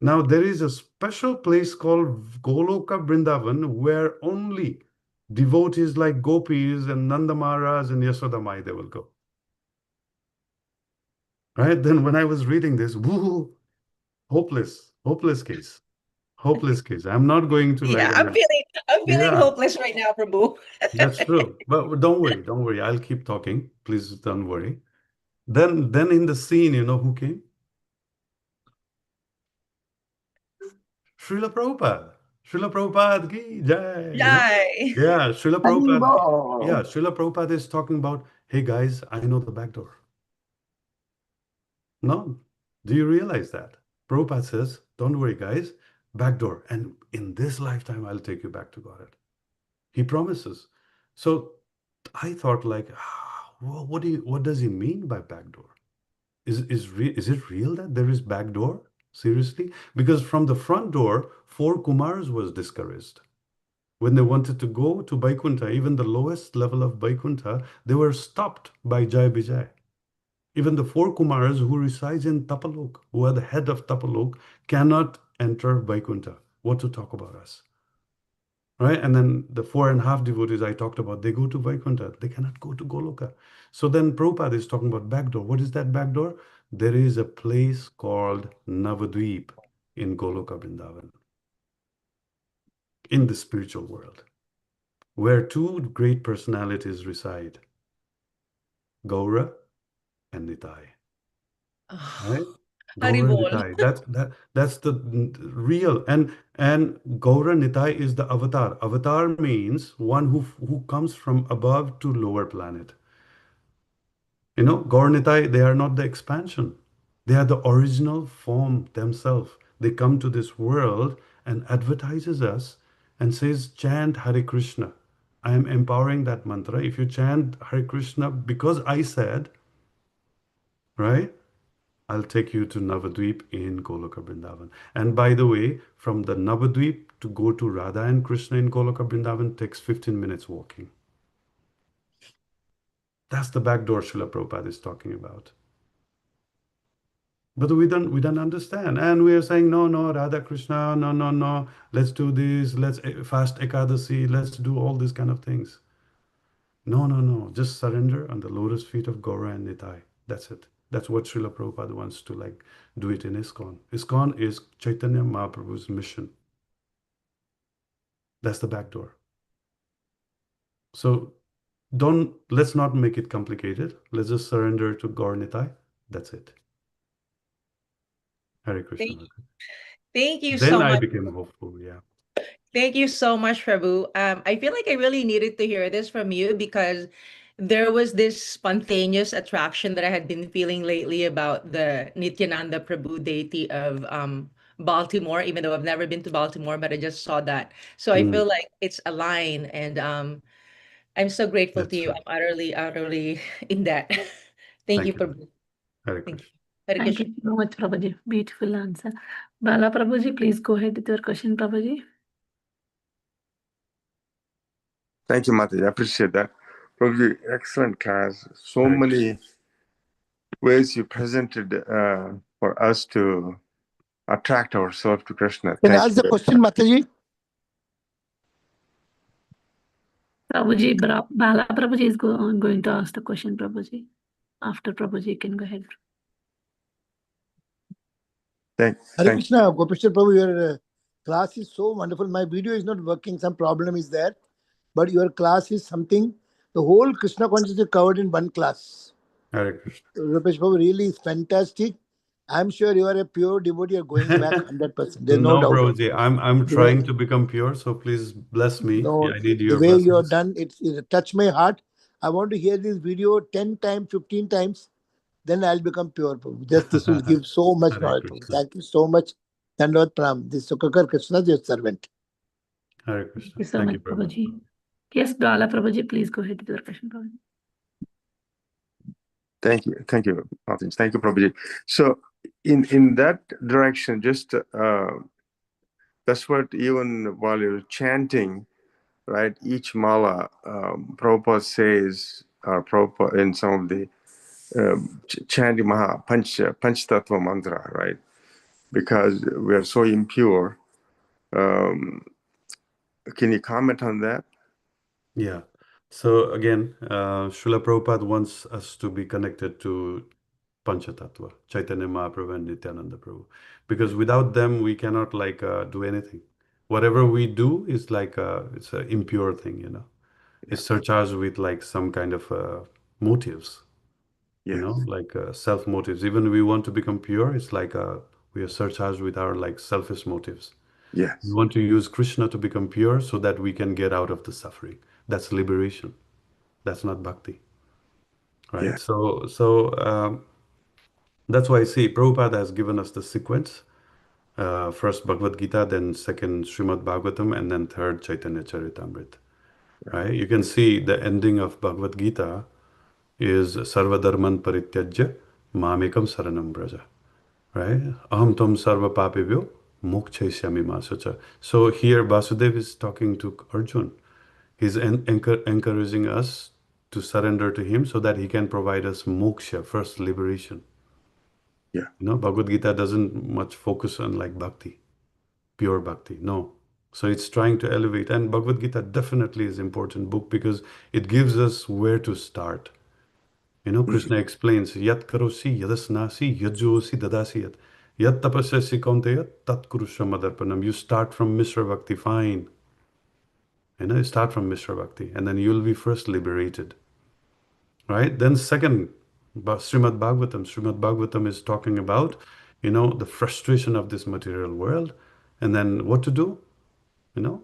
Now, there is a special place called Goloka Vrindavan where only devotees like Gopis and Nanda Maharaj and Yashoda Mai, they will go. Right? Then when I was reading this, woo, hopeless case. Hopeless case. I'm not going to Yeah, like, I'm feeling yeah, hopeless right now, Prabhu. that's true. But don't worry. I'll keep talking. Please don't worry. Then in the scene, who came? Srila Prabhupada. Srila Prabhupada ki jai. Yay. Yeah, Srila Prabhupada. Haribo. Yeah, Srila Prabhupada is talking about, hey guys, I know the back door. No, do you realize that? Prabhupada says, don't worry, guys, back door. And in this lifetime, I'll take you back to Godhead. He promises. So I thought, like, well, what does he mean by back door? Is it real that there is back door? Seriously? Because from the front door, 4 Kumars was discouraged. When they wanted to go to Vaikuntha, even the lowest level of Vaikuntha, they were stopped by Jai Vijay. Even the 4 Kumars who resides in Tapalok, who are the head of Tapalok, cannot enter Vaikuntha. What to talk about us? Right? And then the 4.5 devotees I talked about, they go to Vaikuntha. They cannot go to Goloka. So then Prabhupada is talking about back door. What is that back door? There is a place called Navadvip in Goloka Vrindavan, in the spiritual world, where 2 great personalities reside, Gaura and Nitai. Right? Gaura Haribol. Nitai. That's the real. And Gaura Nitai is the avatar. Avatar means one who comes from above to lower planet. Gaura Nitai, they are not the expansion. They are the original form themselves. They come to this world and advertises us and says, chant Hare Krishna. I am empowering that mantra. If you chant Hare Krishna, because I said, right? I'll take you to Navadvip in Goloka Vrindavan. And by the way, from the Navadvip to go to Radha and Krishna in Goloka Vrindavan takes 15 minutes walking. That's the back door Srila Prabhupada is talking about. But we don't understand. And we are saying, no, Radha Krishna, no. Let's do this. Let's fast Ekadasi. Let's do all these kind of things. No. Just surrender on the lotus feet of Gaura and Nitai. That's it. That's what Srila Prabhupada wants to like do it in ISKCON. ISKCON is Chaitanya Mahaprabhu's mission. That's the back door. So let's not make it complicated. Let's just surrender to Gaur Nitai. That's it. Hare Krishna. Thank you Then so I much. became hopeful, yeah. Thank you so much, Prabhu. I feel like I really needed to hear this from you because there was this spontaneous attraction that I had been feeling lately about the Nityananda Prabhu deity of Baltimore, even though I've never been to Baltimore, but I just saw that. So I feel like it's aligned, and I'm so grateful That's to you. true. I'm utterly in that. Thank you, Thank you. Prabhuji. Hare Thank Krishna. you. Hare Thank Krishna. you so much, Prabhuji. Beautiful answer. Bala Prabhuji, please go ahead with your question, Prabhuji. Thank you, Mataji. I appreciate that. Prabhuji, excellent class. So Hare many ways you presented for us to attract ourselves to Krishna. Can I Thank ask you. the question, Mataji? Prabhuji, Bala Prabhuji is going to ask the question, Prabhuji. After Prabhuji, you can go ahead. Hare Thank Krishna, Gopeshwar Prabhu, your class is so wonderful. My video is not working. Some problem is there. But your class is something, the whole Krishna consciousness is covered in one class. Hare Krishna. Rupesh Prabhu really is fantastic. I'm sure you are a pure devotee. You're going back 100%. There's no No, doubt. Prabhuji, I'm The way, trying to become pure, so please bless me. no, I need the your way you have blessings. done, it touched my heart. I want to hear this video 10 times, 15 times. Then I'll become pure. Prabhu. Just this will give so much Hare knowledge. Krishna. Thank you so much. Dandavad Pram. This Sukakar Krishna, your servant. Hare Thank Krishna. you so Thank much, you, Prabhu. Prabhuji. Yes, Bala Prabhuji, please go ahead with your question, Prabhuji. Thank you, Mataji. Thank you, Prabhuji. So, in that direction, just that's what even while you're chanting, right? Each mala, Prabhupada says, Prabhupada in some of the chanting Maha Panch Tattva mantra, right? Because we are so impure. Can you comment on that? Yeah. So again, Srila Prabhupada wants us to be connected to Panchatattva, Chaitanya Mahaprabhu and Nityananda Prabhu. Because without them, we cannot do anything. Whatever we do is it's an impure thing, you know. It's surcharged with some kind of motives, you know, self motives. Even we want to become pure, it's we are surcharged with our selfish motives. Yes. We want to use Krishna to become pure so that we can get out of the suffering. That's liberation. That's not bhakti, right? Yeah. So that's why I see Prabhupada has given us the sequence. First Bhagavad Gita, then second Srimad Bhagavatam, and then third Chaitanya Charitamrita. Right? You can see the ending of Bhagavad Gita is Sarva Dharman Parityajya Mamekam Saranam Braja. Right? Aham Tom Sarva Papebhyo Mokshaisyami Masacha. So here Vasudev is talking to Arjun. He's encouraging us to surrender to him so that he can provide us moksha, first liberation. Yeah. You know, Bhagavad Gita doesn't much focus on bhakti, pure bhakti. No. So it's trying to elevate. And Bhagavad Gita definitely is an important book because it gives us where to start. You know, Krishna explains, Yat karosi yadasnasi yajyosi dadasi yat. Yat tapasyasi kaunteya tat kurusha madarpanam. You start from Mishra Bhakti, fine. You know, you start from Mishra Bhakti and then you'll be first liberated. Right? Then second, Srimad Bhagavatam. Srimad Bhagavatam is talking about, you know, the frustration of this material world and then what to do, you know,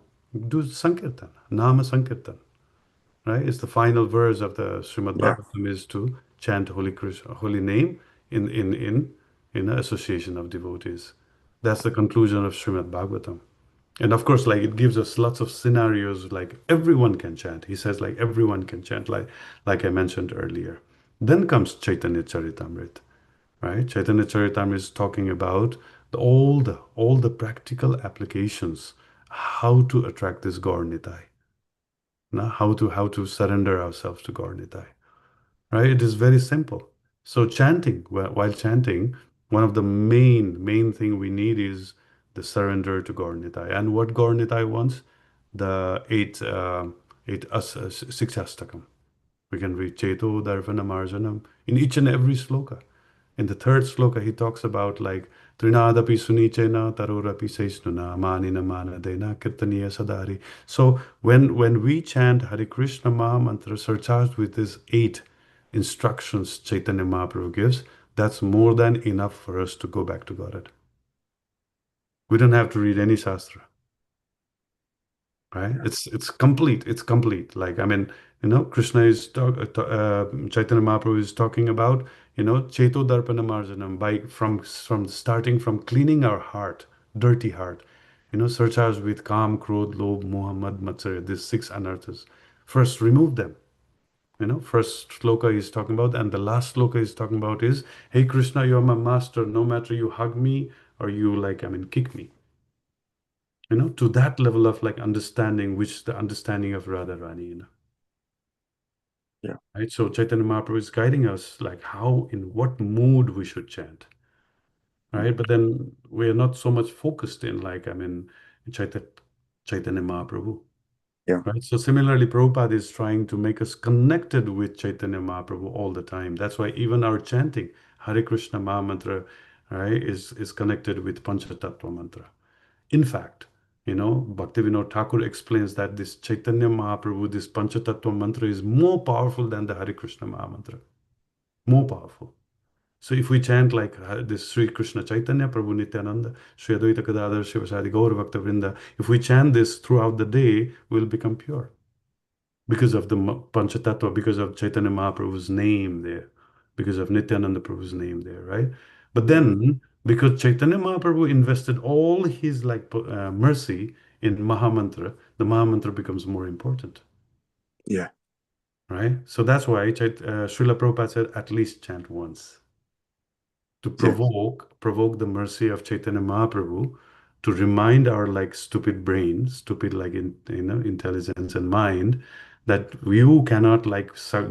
do Sankirtan, Nama Sankirtan. Right? It's the final verse of the Srimad Bhagavatam is to chant Holy Krishna, holy name in association of devotees. That's the conclusion of Srimad Bhagavatam. And of course, it gives us lots of scenarios everyone can chant. He says everyone can chant, like I mentioned earlier. Then comes Chaitanya Charitamrita, right? Chaitanya Charitamrita is talking about all the practical applications, how to attract this Gaur Nitai. Now, how to surrender ourselves to Gaur Nitai, right? It is very simple. So chanting, while chanting, one of the main thing we need is the surrender to Gaur Nitai. And what Gaur Nitai wants? The eight Sikshastakam. We can read Cheto, Darvana, Marjanam in each and every sloka. In the third sloka, he talks about Trinadapi Sunichena, Tarorapi Seisnuna, Manina Manadena, Kirtaniya Sadari. So when we chant Hare Krishna Maha Mantra surcharged with these 8 instructions Chaitanya Mahaprabhu gives, that's more than enough for us to go back to Godhead. We don't have to read any Shastra. Right? It's complete. It's complete. Krishna is Chaitanya Mahaprabhu is talking about, Cheto Darpana Marjanam, from starting from cleaning our heart, dirty heart, surcharged with Kam, Krodh, Lobh, Moha, Mad, Matsarya, these 6 anarthas. First, remove them. First sloka is talking about, and the last sloka is talking about is, hey Krishna, you're my master, no matter you hug me or you kick me. To that level of understanding, which the understanding of Radharani. Yeah. Right. So Chaitanya Mahaprabhu is guiding us how, in what mood we should chant. Right. But then we are not so much focused in Chaitanya Mahaprabhu. Yeah. Right. So similarly, Prabhupada is trying to make us connected with Chaitanya Mahaprabhu all the time. That's why even our chanting, Hare Krishna Maha Mantra, right, is connected with Panchatattva mantra. In fact, Bhaktivinoda Thakur explains that this Chaitanya Mahaprabhu, this Panchatattva mantra is more powerful than the Hare Krishna Maha Mantra. More powerful. So if we chant this Sri Krishna Chaitanya Prabhu Nityananda, Sri Advaita Gadadhar Shivasadi Gaur Bhakta Vrinda, if we chant this throughout the day, we'll become pure. Because of the Panchatattva, because of Chaitanya Mahaprabhu's name there, because of Nityananda Prabhu's name there, right? But then, because Chaitanya Mahaprabhu invested all his mercy in Mahamantra, the Mahamantra becomes more important. Yeah. Right? So that's why Srila Prabhupada said, at least chant once. To provoke the mercy of Chaitanya Mahaprabhu, to remind our stupid brain, stupid intelligence and mind, that you cannot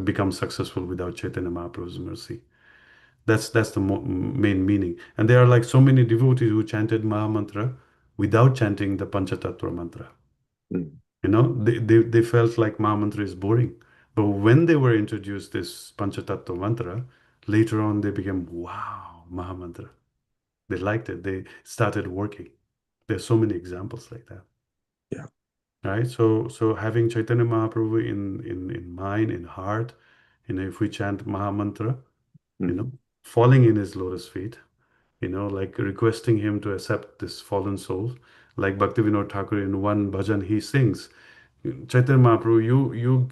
become successful without Chaitanya Mahaprabhu's mercy. That's the main meaning. And there are so many devotees who chanted Mahamantra without chanting the Panchatattva mantra. They felt like Mahamantra is boring. But when they were introduced this Panchatattva mantra, later on they became, wow, Mahamantra. They liked it. They started working. There's so many examples like that. Yeah. Right. So having Chaitanya Mahaprabhu in mind, in heart, if we chant Mahamantra, falling in his lotus feet, requesting him to accept this fallen soul, like Bhaktivinoda Thakur in one bhajan he sings, Chaitanya Mahaprabhu,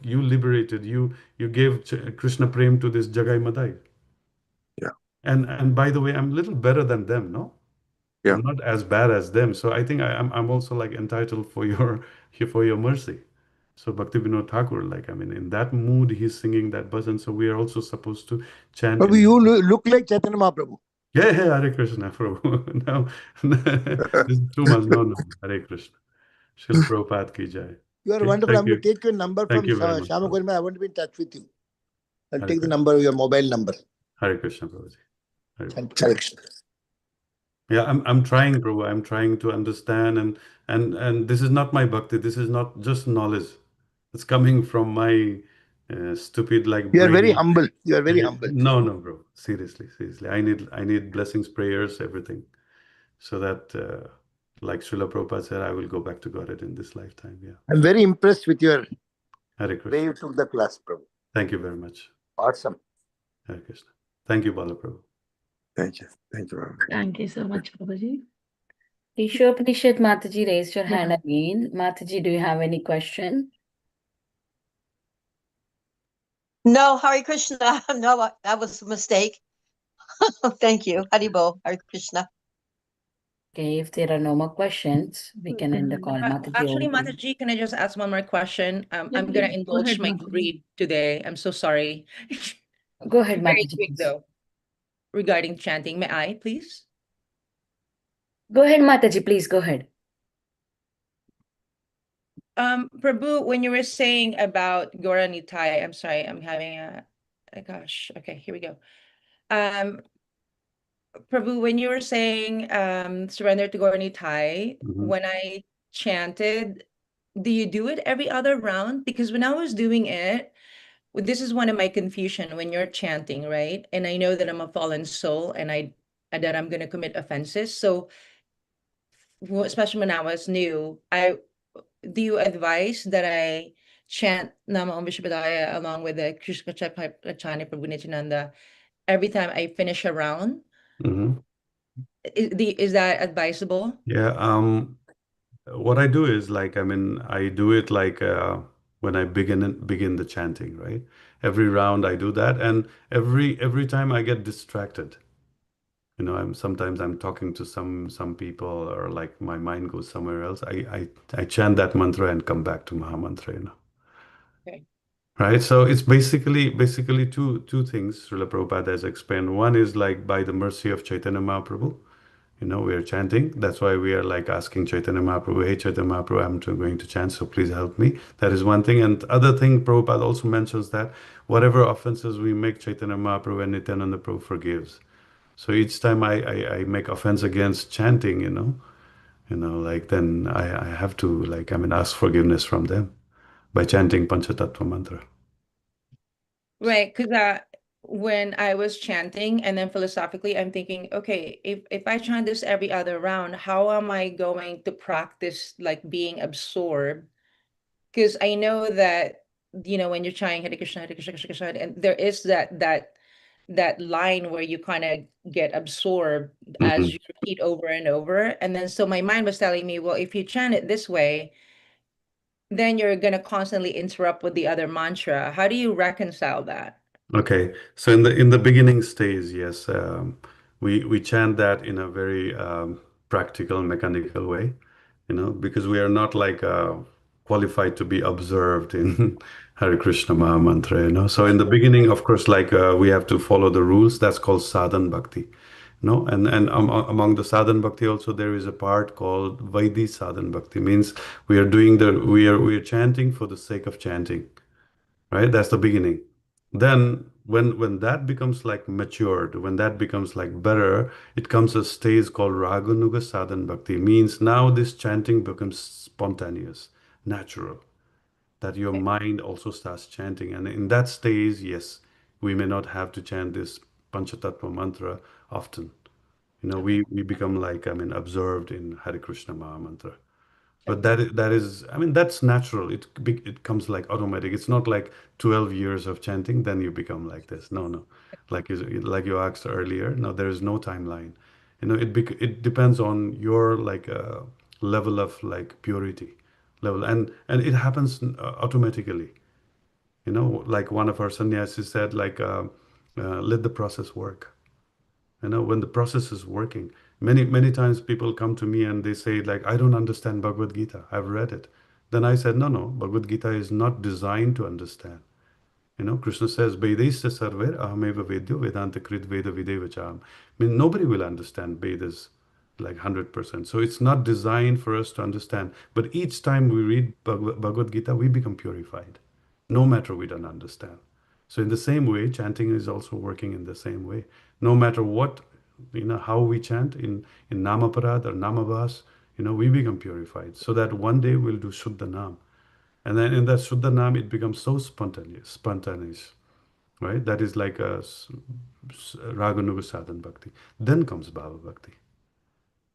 you liberated, you gave Krishna Prem to this Jagai Madai. Yeah. And by the way, I'm a little better than them, no? Yeah. I'm not as bad as them. So I think I'm also entitled for your mercy. So Bhaktivinoda Thakur, in that mood, he's singing that bhajan. So we are also supposed to chant. But you look like Chaitanya Mahaprabhu. Yeah, Hare Krishna, Prabhu. No, this is too much. No, Hare Krishna. Srila Prabhupada ki jai. You are Okay, wonderful. I'm thank going to you. take your number Thank from you very much, Shama Prabhu. Gorima. I want to be in touch with you. I'll Hare take the Krishna. number, your mobile number. Hare Krishna, Prabhuji. Hare Hare Krishna. Yeah, I'm trying, Prabhu. I'm trying to understand, and this is not my bhakti. This is not just knowledge. It's coming from my stupid You are very brain. humble. You are very humble. No, bro. Seriously. I need blessings, prayers, everything, so that like Srila Prabhupada said, I will go back to Godhead in this lifetime. Yeah. I'm very impressed with your Hare Krishna. way you took the class, Prabhu. Thank you very much. Awesome. Hare Krishna. Thank you, Bala Prabhu. Thank you. Thank you very much. Thank you so much, Prabhuji. Ishopanishad Mataji raised your hand again. Mataji, do you have any question? No, Hare Krishna. No, that was a mistake. Thank you. Haribol, Hare Krishna. Okay, if there are no more questions, we can end the call. Mataji, Actually, over to you. Mataji, can I just ask one more question? Yeah, I'm going to please, go indulge ahead, my Mataji. greed today. I'm so sorry. Go ahead, Very Mataji, quick please. though, regarding chanting. May I, please? Go ahead, Mataji, please go ahead. Prabhu, when you were saying about Goranitai, I'm sorry, I'm having gosh, okay, here we go. Prabhu, when you were saying surrender to Goranitai, when I chanted, do you do it every other round? Because when I was doing it, this is one of my confusion when you're chanting, right? And I know that I'm a fallen soul and that I'm gonna commit offenses. So especially when I was new, do you advise that I chant Nama Om Vishwadaya along with the Krishna Chani Prabhu Nityananda every time I finish a round? Is that advisable? Yeah. What I do is I do it when I begin the chanting, right? Every round I do that, and every time I get distracted. Sometimes I'm talking to some people, or my mind goes somewhere else. I chant that mantra and come back to Mahamantra. Okay. right? So it's basically two things Srila Prabhupada has explained. One is like by the mercy of Chaitanya Mahaprabhu, we are chanting. That's why we are like asking Chaitanya Mahaprabhu, hey Chaitanya Mahaprabhu, I'm going to chant, so please help me. That is one thing. And the other thing, Prabhupada also mentions that whatever offenses we make, Chaitanya Mahaprabhu and Nityananda Prabhu forgives. So each time I make offense against chanting, like then I have to ask forgiveness from them by chanting Panchatattva mantra. Right, because when I was chanting and then philosophically, I'm thinking, okay, if I chant this every other round, how am I going to practice like being absorbed? Because I know that, when you're chanting Hare Krishna, Hare Krishna, Krishna Krishna, and there is that line where you kind of get absorbed as you repeat over and over. And then so my mind was telling me, well, if you chant it this way, then you're going to constantly interrupt with the other mantra. How do you reconcile that? Okay, so in the beginning stage, yes, we chant that in a very practical, mechanical way, because we are not qualified to be observed in Hare Krishna Maha Mantra, So in the beginning, of course, we have to follow the rules. That's called sadhan bhakti, And among the sadhan bhakti also there is a part called Vaidhi sadhan bhakti. Means we are chanting for the sake of chanting, right? That's the beginning. Then when that becomes like matured, when that becomes like better, it comes a stage called Raganuga Sadhan Bhakti. Means now this chanting becomes spontaneous, natural, that your mind also starts chanting. And in that stage, yes, we may not have to chant this Panchatattva mantra often. We become observed in Hare Krishna Maha Mantra. But that is, that's natural. It comes like automatic. It's not like 12 years of chanting, then you become like this. No. Like you asked earlier, no, there is no timeline. It depends on your level of purity level, and it happens automatically. Like one of our sannyasis said, let the process work. When the process is working, many times people come to me and they say I don't understand Bhagavad Gita, I've read it. Then I said, no, Bhagavad Gita is not designed to understand. Krishna says, Vedasya sarver ahameva vedyo vedanta krit veda videvacham. Nobody will understand Vedas 100%. So it's not designed for us to understand. But each time we read Bhagavad Gita, we become purified, no matter we don't understand. So in the same way, chanting is also working in the same way. No matter what, how we chant in Namaparad or Namabhas, we become purified. So that one day we'll do Shuddha Nam. And then in that Shuddha Nam, it becomes so spontaneous, right? That is like a Raganuga Sadhan Bhakti. Then comes Bhava Bhakti,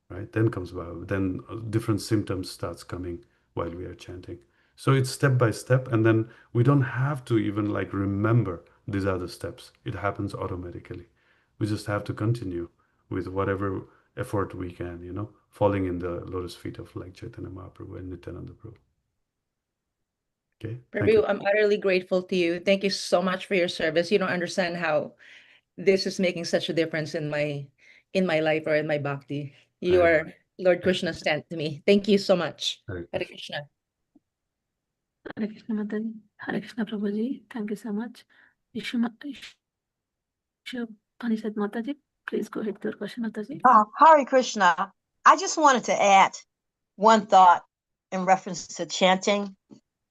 right? Then comes Bhava. Then different symptoms starts coming while we are chanting. So it's step by step, and then we don't have to even remember these other steps. It happens automatically. We just have to continue with whatever effort we can, falling in the lotus feet of Chaitanya Mahaprabhu and Nityananda Prabhu. Okay, thank you. Prabhu, I'm utterly grateful to you. Thank you so much for your service. You don't understand how this is making such a difference in my life or in my bhakti. You are Lord Krishna sent to me. Thank you so much. Hare Krishna. Hare Krishna Mataji. Hare Krishna Prabhuji. Thank you so much. Panishat Mataji, please go ahead with your question, Mataji. Hare Krishna. I just wanted to add one thought in reference to chanting.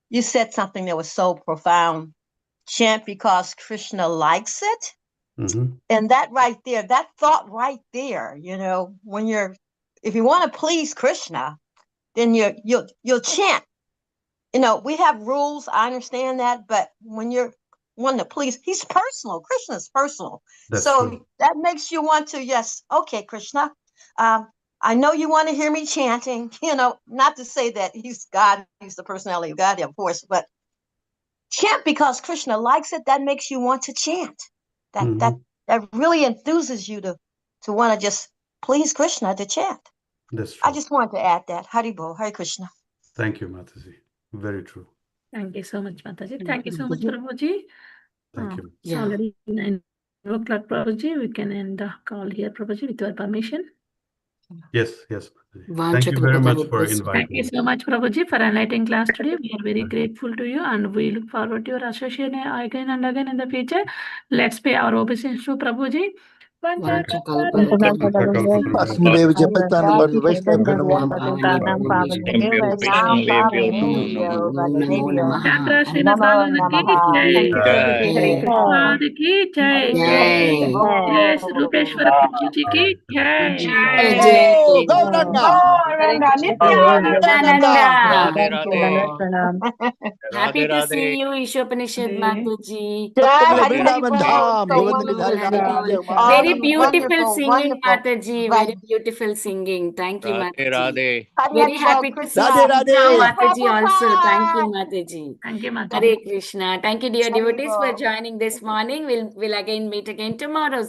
You said something that was so profound. Chant because Krishna likes it. Mm-hmm. And that right there, that thought right there, if you want to please Krishna, then you'll chant. We have rules. I understand that, but when you're wanting to please, he's personal. Krishna's personal. That's so true. That makes you want to, yes, okay, Krishna. I know you want to hear me chanting, not to say that he's God, he's the personality of God, of course, but chant because Krishna likes it. That makes you want to chant. That really enthuses you to want to just please Krishna to chant. That's true. I just wanted to add that. Haribol, Hare Krishna. Thank you, Mataji. Very true. Thank you so much, Mataji. Thank you so much, Prabhuji. Thank you. It's already 9 o'clock, Prabhuji. We can end the call here, Prabhuji, with your permission. Yes, yes. Vancha Thank you very much for Kripakalubhas. Thank inviting you me. so much, Prabhuji, for enlightening class today. We are very grateful to you and we look forward to your association again and again in the future. Let's pay our obeisance to Prabhuji. Vancha Asmidev Japatana Bharu Vaishnava Namo Namo. Chakra Srinivasaki Jai. Padiki Jai. Yes, Rupeshwor Prabhuji ki Jai. Oh, Gauranga! Gauranga, Nityananda. Happy Radhe to Radhe. see you, Ishopanishad Mataji. Sabkabile Hari Hari Vrindavan Bol, Dham, Hari Govardhani Bol, Dhari Hari Radhe Bol. Vijay All Very the Mata. beautiful wonderful, singing, wonderful Mataji. Very beautiful singing. Thank you, Radhe Mataji. Radhe. Very happy to see Radhe Krishna. Sita Radhe. Mataji also. Thank you, Mataji. Thank you, Mataji. Hare Krishna. Thank you, dear devotees, for Haribol. joining this morning. We'll again meet again tomorrow.